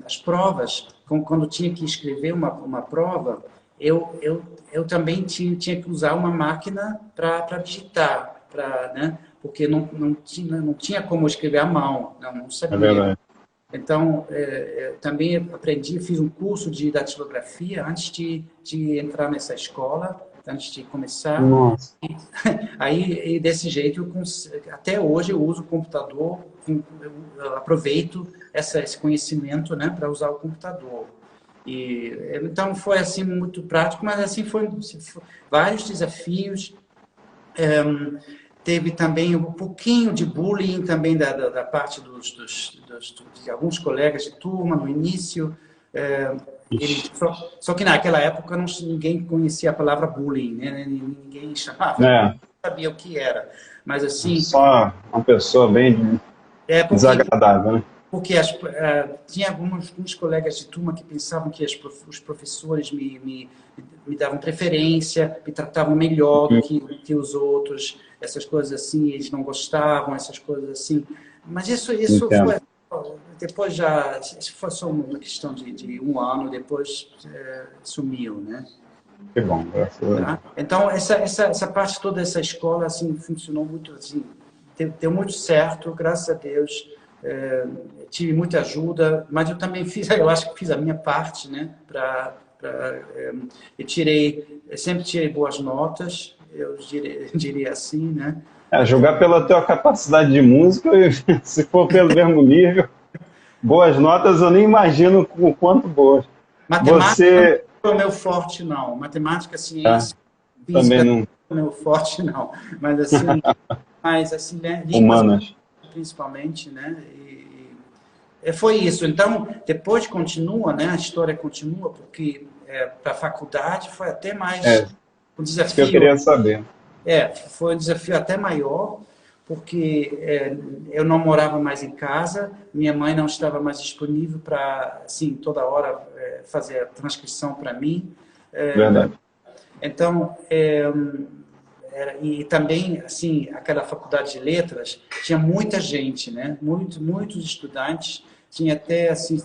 as provas. Quando tinha que escrever uma prova, eu também tinha que usar uma máquina para digitar, né? Porque não tinha como escrever à mão, não sabia. É verdade. Então, também aprendi, fiz um curso de datilografia antes de entrar nessa escola, antes de começar. Nossa. Aí, desse jeito, até hoje eu uso o computador, eu aproveito esse conhecimento, né, para usar o computador. Então, foi assim muito prático, mas assim foi vários desafios. Teve também um pouquinho de bullying também da parte de alguns colegas de turma no início. Só que naquela época ninguém conhecia a palavra bullying, né? Ninguém chamava, não sabia o que era. Mas assim... Só uma pessoa bem desagradável, né? Porque tinha alguns colegas de turma que pensavam que os professores me davam preferência, me tratavam melhor do que os outros, essas coisas assim, eles não gostavam, essas coisas assim. Mas isso foi... Depois isso foi só uma questão de um ano, depois sumiu, né? Que bom, graças a Deus. Então, essa parte toda dessa escola, assim, funcionou muito, assim, deu muito certo, graças a Deus. Tive muita ajuda, mas eu também eu acho que fiz a minha parte, né? Eu sempre tirei boas notas, eu diria assim, né? Julgar pela tua capacidade de música, se for pelo mesmo nível, boas notas eu nem imagino o quanto boas. Matemática não é o meu forte, não. Matemática, ciência, física não é o meu forte, não. Mas assim, né? Humanas. Principalmente, né? Foi isso. Então, depois continua, né? A história continua, porque para a faculdade foi até mais um desafio. Isso que eu queria saber. Foi um desafio até maior, porque eu não morava mais em casa, minha mãe não estava mais disponível para, assim, toda hora fazer a transcrição para mim. Verdade. Então, e também, assim, aquela faculdade de letras tinha muita gente, né? Muitos estudantes, tinha até, assim,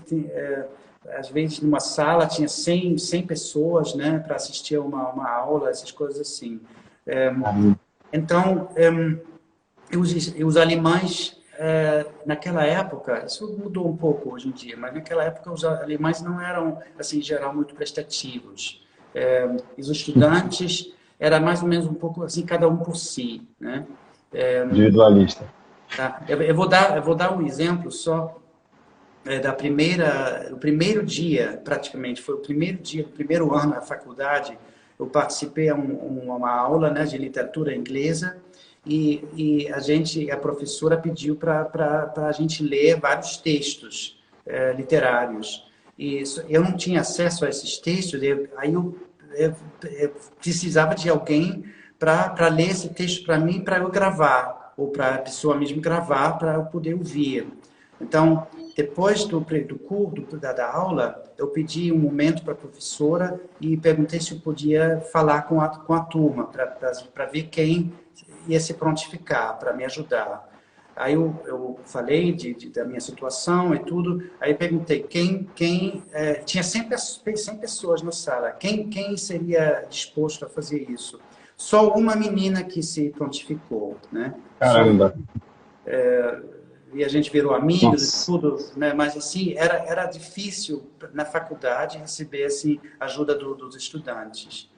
às vezes numa sala tinha 100 pessoas, né, para assistir a uma aula, essas coisas assim. Então, os alemães, naquela época, isso mudou um pouco hoje em dia, mas naquela época os alemães não eram, assim, em geral, muito prestativos. Os estudantes era mais ou menos um pouco assim, cada um por si, né? Individualista. Tá? Eu vou dar um exemplo só o primeiro dia, praticamente, foi o primeiro dia, o primeiro ano da faculdade, eu participei a uma aula, né, de literatura inglesa e a professora pediu para a gente ler vários textos literários. E eu não tinha acesso a esses textos, aí eu precisava de alguém para ler esse texto para mim, para eu gravar, ou para a pessoa mesmo gravar, para eu poder ouvir. Então, depois da aula, eu pedi um momento para a professora e perguntei se eu podia falar com a turma, para ver quem ia se prontificar, para me ajudar. Aí eu falei da minha situação e tudo, aí perguntei tinha 100 pessoas na sala, quem seria disposto a fazer isso? Só uma menina que se prontificou, né? Caramba. E a gente virou amigos Nossa. e tudo, né? Mas assim, era difícil na faculdade receber assim, ajuda dos estudantes.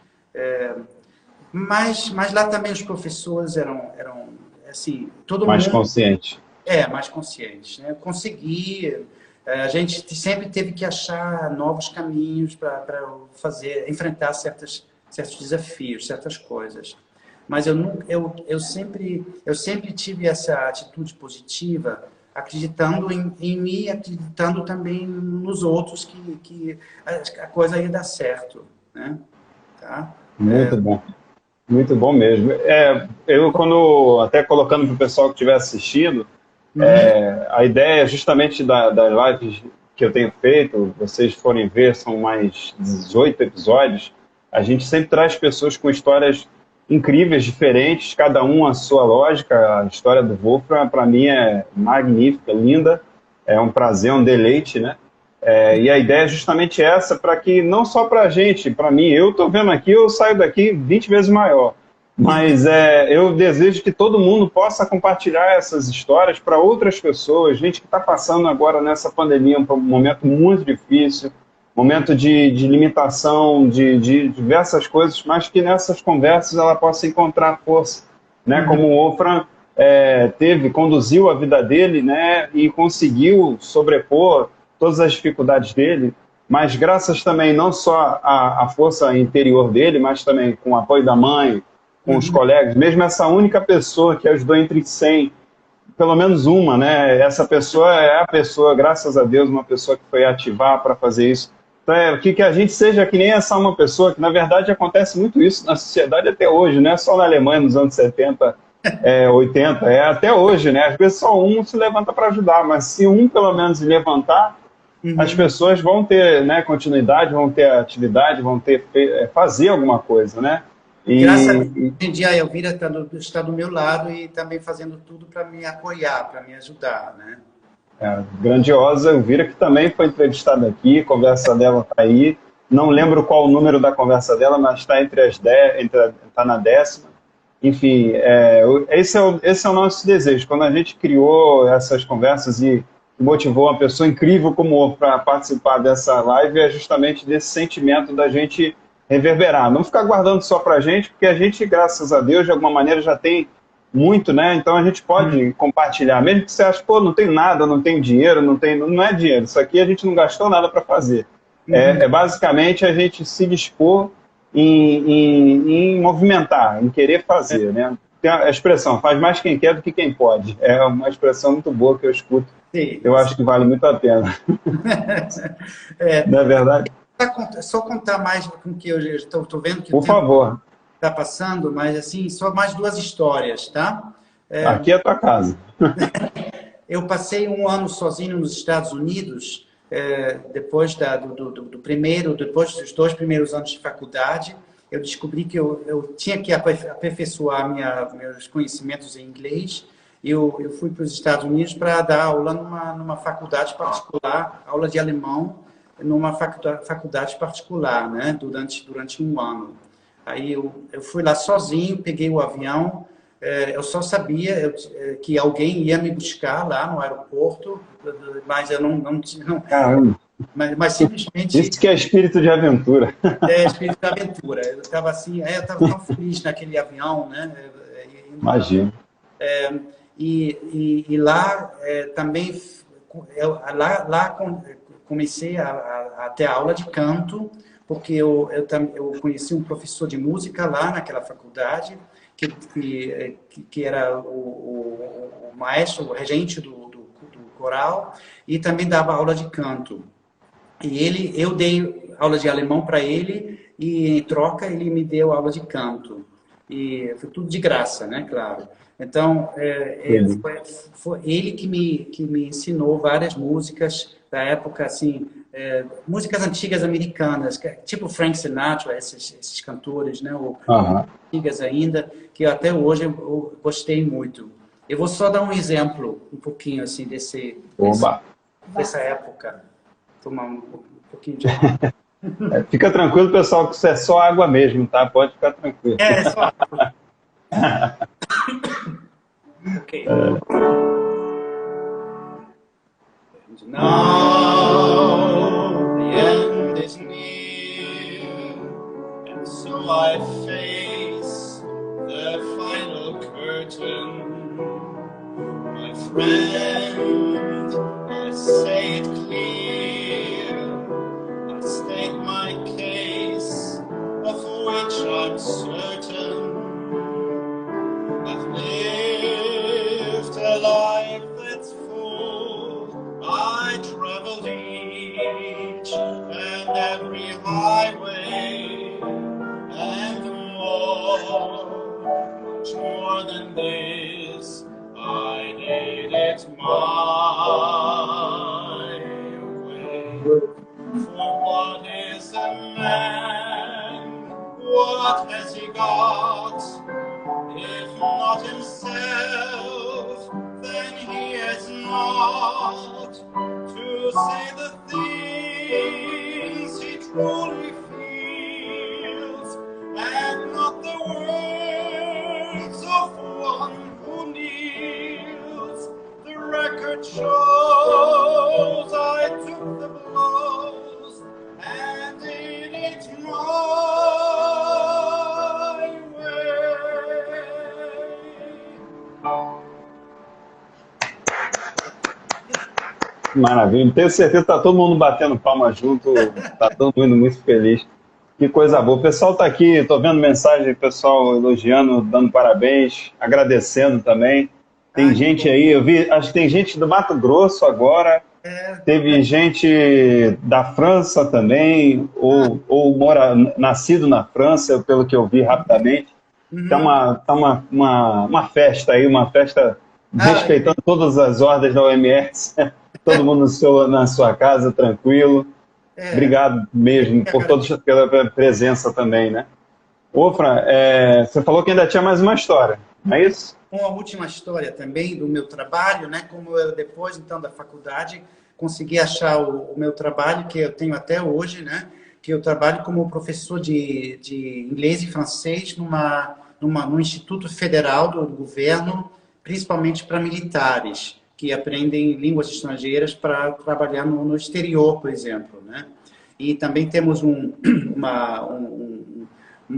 Mas lá também os professores eram assim, todo Mais mundo... consciente. Mais conscientes, né? Eu consegui, a gente sempre teve que achar novos caminhos para enfrentar certos desafios, certas coisas. Mas eu sempre tive essa atitude positiva, acreditando em mim, acreditando também nos outros que a coisa ia dar certo, né? Tá? Muito bom. Muito bom mesmo. Eu, quando, até colocando para o pessoal que estiver assistindo, a ideia justamente das lives que eu tenho feito, vocês forem ver, são mais 18 episódios, a gente sempre traz pessoas com histórias incríveis, diferentes, cada um a sua lógica. A história do Wolfram, para mim, é magnífica, linda, é um prazer, um deleite, né? E a ideia é justamente essa, para que não só para a gente, para mim, eu estou vendo aqui, eu saio daqui 20 vezes maior, mas eu desejo que todo mundo possa compartilhar essas histórias para outras pessoas, gente que está passando agora nessa pandemia, um momento muito difícil, momento de limitação, de diversas coisas, mas que nessas conversas ela possa encontrar força, né? Como o Wolfram conduziu a vida dele, né? E conseguiu sobrepor todas as dificuldades dele, mas graças também não só à força interior dele, mas também com o apoio da mãe, com os colegas, mesmo essa única pessoa que ajudou entre 100, pelo menos uma, né? Essa pessoa é a pessoa, graças a Deus, uma pessoa que foi ativar para fazer isso. Então, que a gente seja que nem essa uma pessoa, que na verdade acontece muito isso na sociedade até hoje, não é só na Alemanha nos anos 70, 80, até hoje, né? Às vezes só um se levanta para ajudar, mas se um pelo menos se levantar, as pessoas vão ter, né, continuidade, vão ter atividade, vão ter fazer alguma coisa, né? Graças a Deus, hoje em dia a Elvira está do meu lado e também fazendo tudo para me apoiar, para me ajudar, né? Grandiosa Elvira, que também foi entrevistada aqui, a conversa dela está aí. Não lembro qual o número da conversa dela, mas está entre as 10, está na 10ª. Enfim, esse é o nosso desejo. Quando a gente criou essas conversas e motivou uma pessoa incrível como para participar dessa live, é justamente desse sentimento da gente reverberar. Não ficar guardando só para a gente, porque a gente, graças a Deus, de alguma maneira já tem muito, né? Então a gente pode compartilhar, mesmo que você ache, pô, não tem nada, não tem dinheiro, não é dinheiro, isso aqui a gente não gastou nada para fazer. Basicamente a gente se dispor em movimentar, em querer fazer, né? Tem a expressão, faz mais quem quer do que quem pode. É uma expressão muito boa que eu escuto. Sim, eu acho que vale muito a pena. Não é verdade? Só contar mais com que eu estou vendo que Por favor. está passando, mas assim, só mais duas histórias, tá? Aqui é a tua casa. Eu passei um ano sozinho nos Estados Unidos, depois depois dos 2 primeiros anos de faculdade. Eu descobri que eu tinha que aperfeiçoar meus conhecimentos em inglês. Eu fui para os Estados Unidos para dar aula numa faculdade particular, aula de alemão, numa faculdade particular, né, durante um ano. Aí eu fui lá sozinho, peguei o avião. Eu só sabia que alguém ia me buscar lá no aeroporto, mas eu não Caramba. mas simplesmente... Isso que é espírito de aventura. Espírito de aventura. Eu estava assim, eu estava tão feliz naquele avião, né? Imagino. E lá também, lá comecei a ter aula de canto, porque eu conheci um professor de música lá naquela faculdade, que era o maestro, o regente do coral, e também dava aula de canto. E eu dei aula de alemão para ele, e em troca ele me deu aula de canto. E foi tudo de graça, né, claro. Então, foi ele que me ensinou várias músicas da época, assim, músicas antigas americanas, tipo Frank Sinatra, esses cantores, né, ou antigas ainda, que até hoje eu gostei muito. Eu vou só dar um exemplo, um pouquinho, assim, dessa época. Tomar um pouquinho de água. Fica tranquilo, pessoal, que isso é só água mesmo, tá? Pode ficar tranquilo. É só água. Ok. Now the end is near, and so I face the final curtain. My friend, I say it clear, I state my case, of which I'm certain. I've lived a life that's full, I traveled each and every highway, and more, much more than this, I did it my way. For what is a man? What has he got? If not himself, then he has not to say the things he truly feels, and not the words of one who kneels. The record shows I took the blows and did it my way. Maravilha. Tenho certeza que está todo mundo batendo palma junto, está todo mundo muito feliz. Que coisa boa. O pessoal está aqui, estou vendo mensagem do pessoal elogiando, dando parabéns, agradecendo também. Tem gente aí, eu vi, acho que tem gente do Mato Grosso agora, teve gente da França também, ou nascido na França, pelo que eu vi rapidamente. Tá uma festa aí, uma festa respeitando todas as ordens da OMS. Todo mundo na sua casa, tranquilo. Obrigado mesmo pela presença também, né? Ofra, você falou que ainda tinha mais uma história, não é isso? Uma última história também do meu trabalho, né? Como eu depois, então, da faculdade, consegui achar o meu trabalho, que eu tenho até hoje, né? Que eu trabalho como professor de inglês e francês num instituto federal do governo, principalmente para militares que aprendem línguas estrangeiras para trabalhar no exterior, por exemplo, né? E também temos um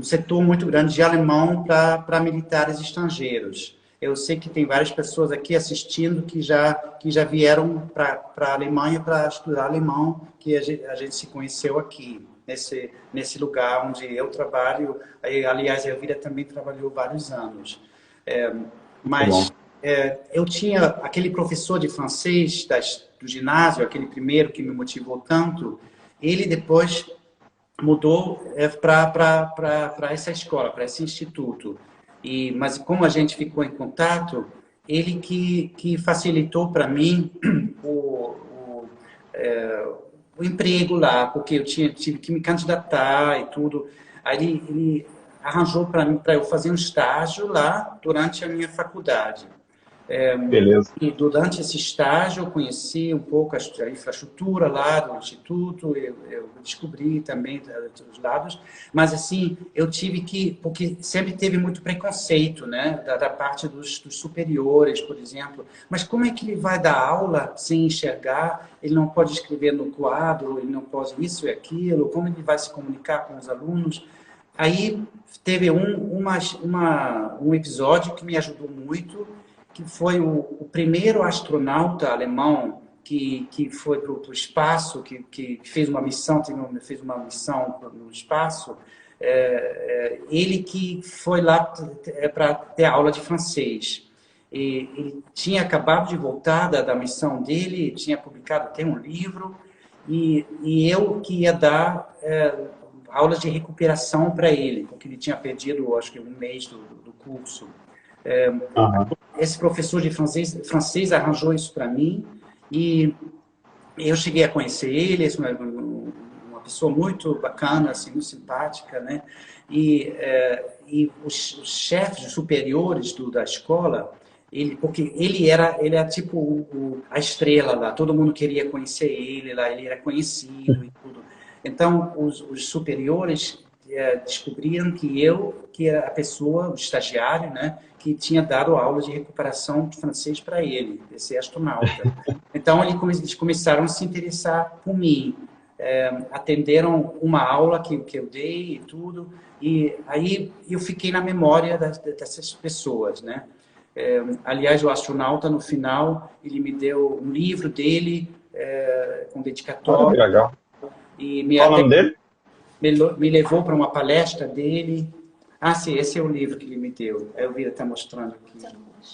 setor muito grande de alemão para militares estrangeiros. Eu sei que tem várias pessoas aqui assistindo que já vieram para a Alemanha para estudar alemão, que a gente se conheceu aqui, nesse lugar onde eu trabalho. Aliás, a Elvira também trabalhou vários anos. Mas eu tinha aquele professor de francês do ginásio, aquele primeiro que me motivou tanto, ele depois mudou para essa escola, para esse instituto. Mas como a gente ficou em contato, ele que facilitou para mim o emprego lá, porque eu tive que me candidatar e tudo. Aí ele arranjou para mim, para eu fazer um estágio lá durante a minha faculdade. Beleza. E durante esse estágio eu conheci um pouco a infraestrutura lá do Instituto, eu descobri também os lados, mas assim, eu tive que, porque sempre teve muito preconceito, né, da parte dos superiores, por exemplo, mas como é que ele vai dar aula sem enxergar, ele não pode escrever no quadro, ele não pode isso e aquilo, como ele vai se comunicar com os alunos? Aí teve um episódio que me ajudou muito, que foi o primeiro astronauta alemão que foi para o espaço, que fez uma missão, no espaço. Ele que foi lá para ter aula de francês. Ele tinha acabado de voltar da missão dele, tinha publicado até um livro, e eu que ia dar aulas de recuperação para ele, porque ele tinha perdido, acho que, um mês do curso. Esse professor de francês arranjou isso para mim e eu cheguei a conhecer ele, uma pessoa muito bacana, assim, muito simpática, né? E os chefes, os superiores da escola, porque ele era tipo a estrela lá, todo mundo queria conhecer ele lá, ele era conhecido e tudo. Então, os superiores descobriram que era a pessoa, o estagiário, né, que tinha dado aula de recuperação de francês para ele, esse astronauta. Então, eles começaram a se interessar por mim. Atenderam uma aula que eu dei e tudo, e aí eu fiquei na memória dessas pessoas, né? Aliás, o astronauta, no final, ele me deu um livro dele, com dedicatória. Olha que legal. E Qual o nome dele? Me levou para uma palestra dele. Ah, sim, esse é o livro que ele me deu. A Elvira está mostrando aqui.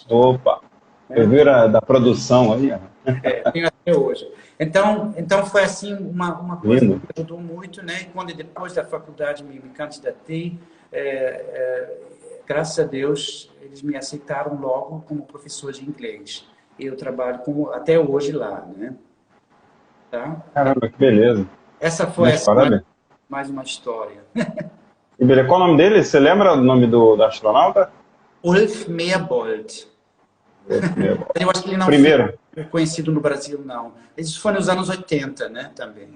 Opa! Elvira da produção aí. Tenho até hoje. Então foi assim uma coisa Lindo. que me ajudou muito, né? E quando depois da faculdade me candidatei, graças a Deus, eles me aceitaram logo como professor de inglês. Eu trabalho até hoje lá, né? Tá? Caramba, que beleza. Essa foi mais uma história. Qual o nome dele? Você lembra o nome do astronauta? Ulf Merbold. Eu acho que ele não foi conhecido no Brasil, não. Isso foi nos anos 80, né, também.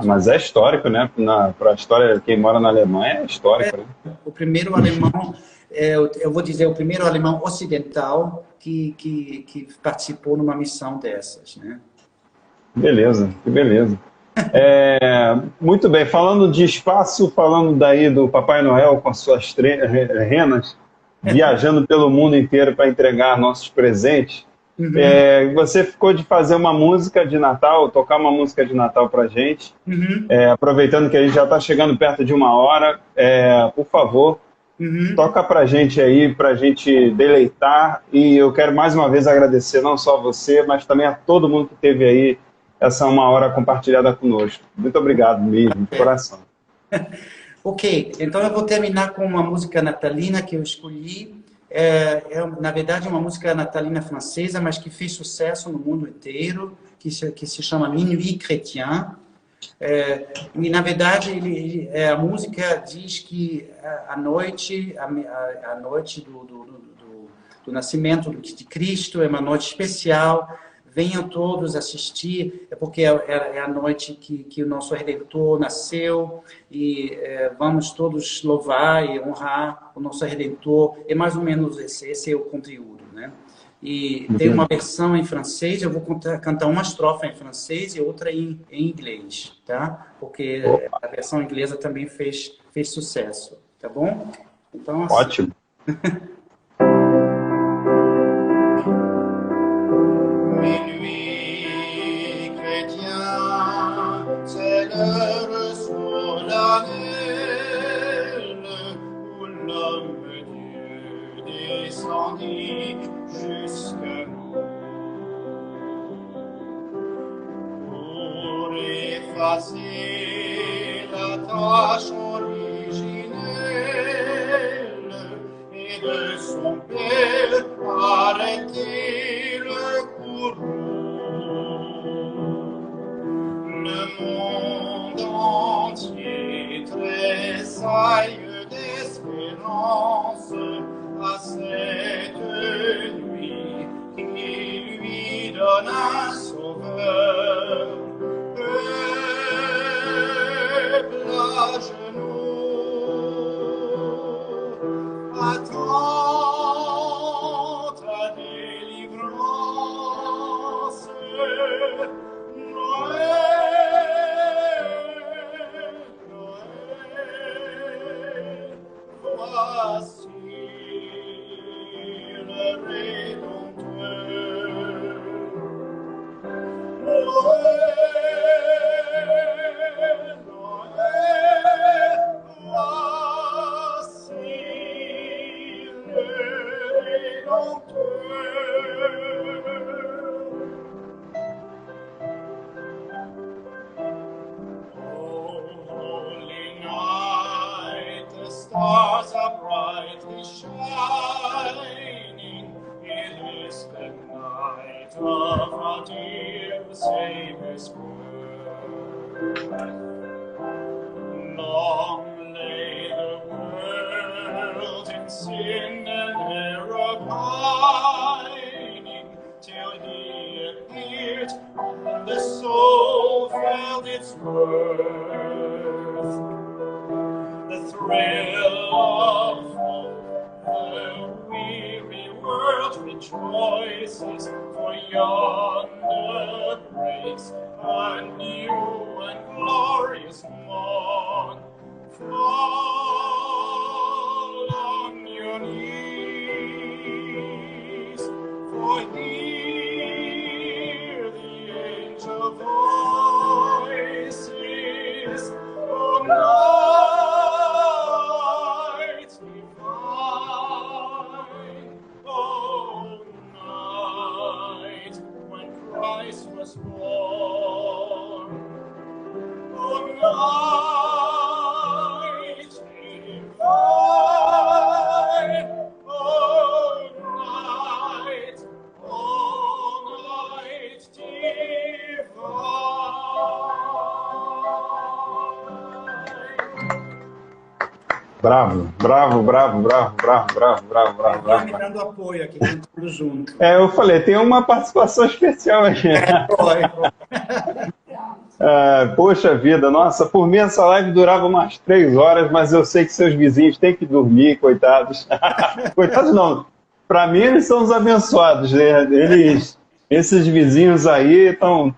Mas é histórico, né? Para a história, quem mora na Alemanha é histórico, né? O primeiro alemão, eu vou dizer, o primeiro alemão ocidental que participou numa missão dessas, né? Beleza, que beleza. Muito bem, falando de espaço, falando daí do Papai Noel com as suas renas, viajando pelo mundo inteiro para entregar nossos presentes, você ficou de fazer uma música de Natal, tocar uma música de Natal para a gente, aproveitando que a gente já está chegando perto de 1 hora, por favor, toca para a gente aí, para a gente deleitar, e eu quero mais uma vez agradecer não só a você, mas também a todo mundo que esteve aí essa 1 hora compartilhada conosco. Muito obrigado mesmo, de coração. Ok, então eu vou terminar com uma música natalina que eu escolhi. Na verdade, uma música natalina francesa, mas que fez sucesso no mundo inteiro, que se chama Minuit Chrétien. E, na verdade, a música diz que a noite do nascimento de Cristo é uma noite especial. Venham todos assistir, porque é a noite que o nosso Redentor nasceu, e vamos todos louvar e honrar o nosso Redentor. É mais ou menos esse é o conteúdo, né? E tem uma versão em francês, eu vou cantar uma estrofe em francês e outra em inglês, tá? Porque a versão inglesa também fez sucesso, tá bom? Então, assim... Ótimo. Minuit chrétien, c'est l'heure solennelle où l'homme Dieu descendit jusqu'à nous pour effacer la tâche originelle et de son père arrêter Stars are brightly shining. It is the night of our dear Savior's birth. Long lay the world in sin and error pining, till He appeared and the soul felt its worth. The thrill of hope, the weary world rejoices, for yonder breaks a new and glorious morn. Fall on your knees, for hear the angel voices. Oh, night divine, oh, night when Christ was born. Oh, night divine, oh, night divine. Bravo, bravo, bravo, bravo, bravo, bravo, bravo, bravo, Estou me bravo. dando apoio aqui, cantando junto. Eu falei, tem uma participação especial aí. Foi. Poxa vida, nossa, por mim essa live durava umas 3 horas, mas eu sei que seus vizinhos têm que dormir, coitados. Coitados não, para mim eles são os abençoados, né? Esses vizinhos aí estão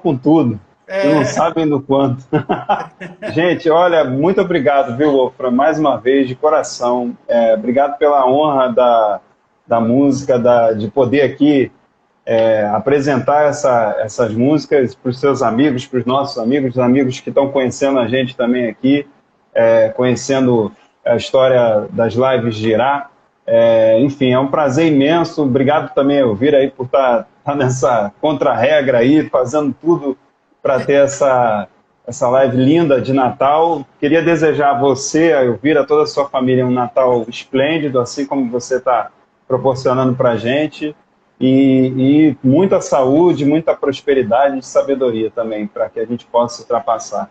com tudo, e não sabem do quanto. Gente, olha, muito obrigado, viu, Wolfram, mais uma vez, de coração. Obrigado pela honra da música, de poder aqui apresentar essas músicas para os seus amigos, para os nossos amigos, os amigos que estão conhecendo a gente também aqui, conhecendo a história das lives de Irá. Enfim, é um prazer imenso. Obrigado também, Elvira, aí, por estar nessa contra-regra aí, fazendo tudo para ter essa live linda de Natal. Queria desejar a você, a Elvira, a toda a sua família um Natal esplêndido, assim como você está proporcionando para a gente. E muita saúde, muita prosperidade e sabedoria também, para que a gente possa ultrapassar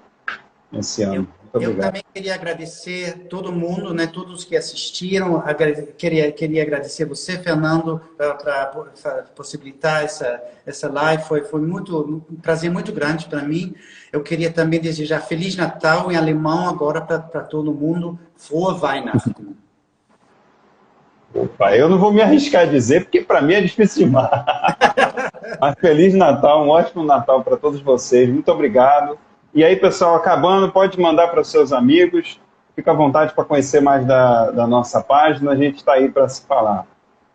esse ano. Muito Eu obrigado. também queria agradecer todo mundo, né, todos que assistiram. Queria agradecer você, Fernando, para possibilitar essa live. Foi um prazer muito grande para mim. Eu queria também desejar Feliz Natal em alemão agora para todo mundo. Frohe Weihnachten. Opa, eu não vou me arriscar a dizer, porque para mim é difícil demais. Mas Feliz Natal, um ótimo Natal para todos vocês. Muito obrigado. E aí, pessoal, acabando, pode mandar para os seus amigos. Fica à vontade para conhecer mais da nossa página. A gente está aí para se falar.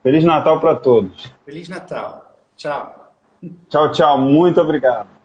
Feliz Natal para todos. Feliz Natal. Tchau. Tchau, tchau. Muito obrigado.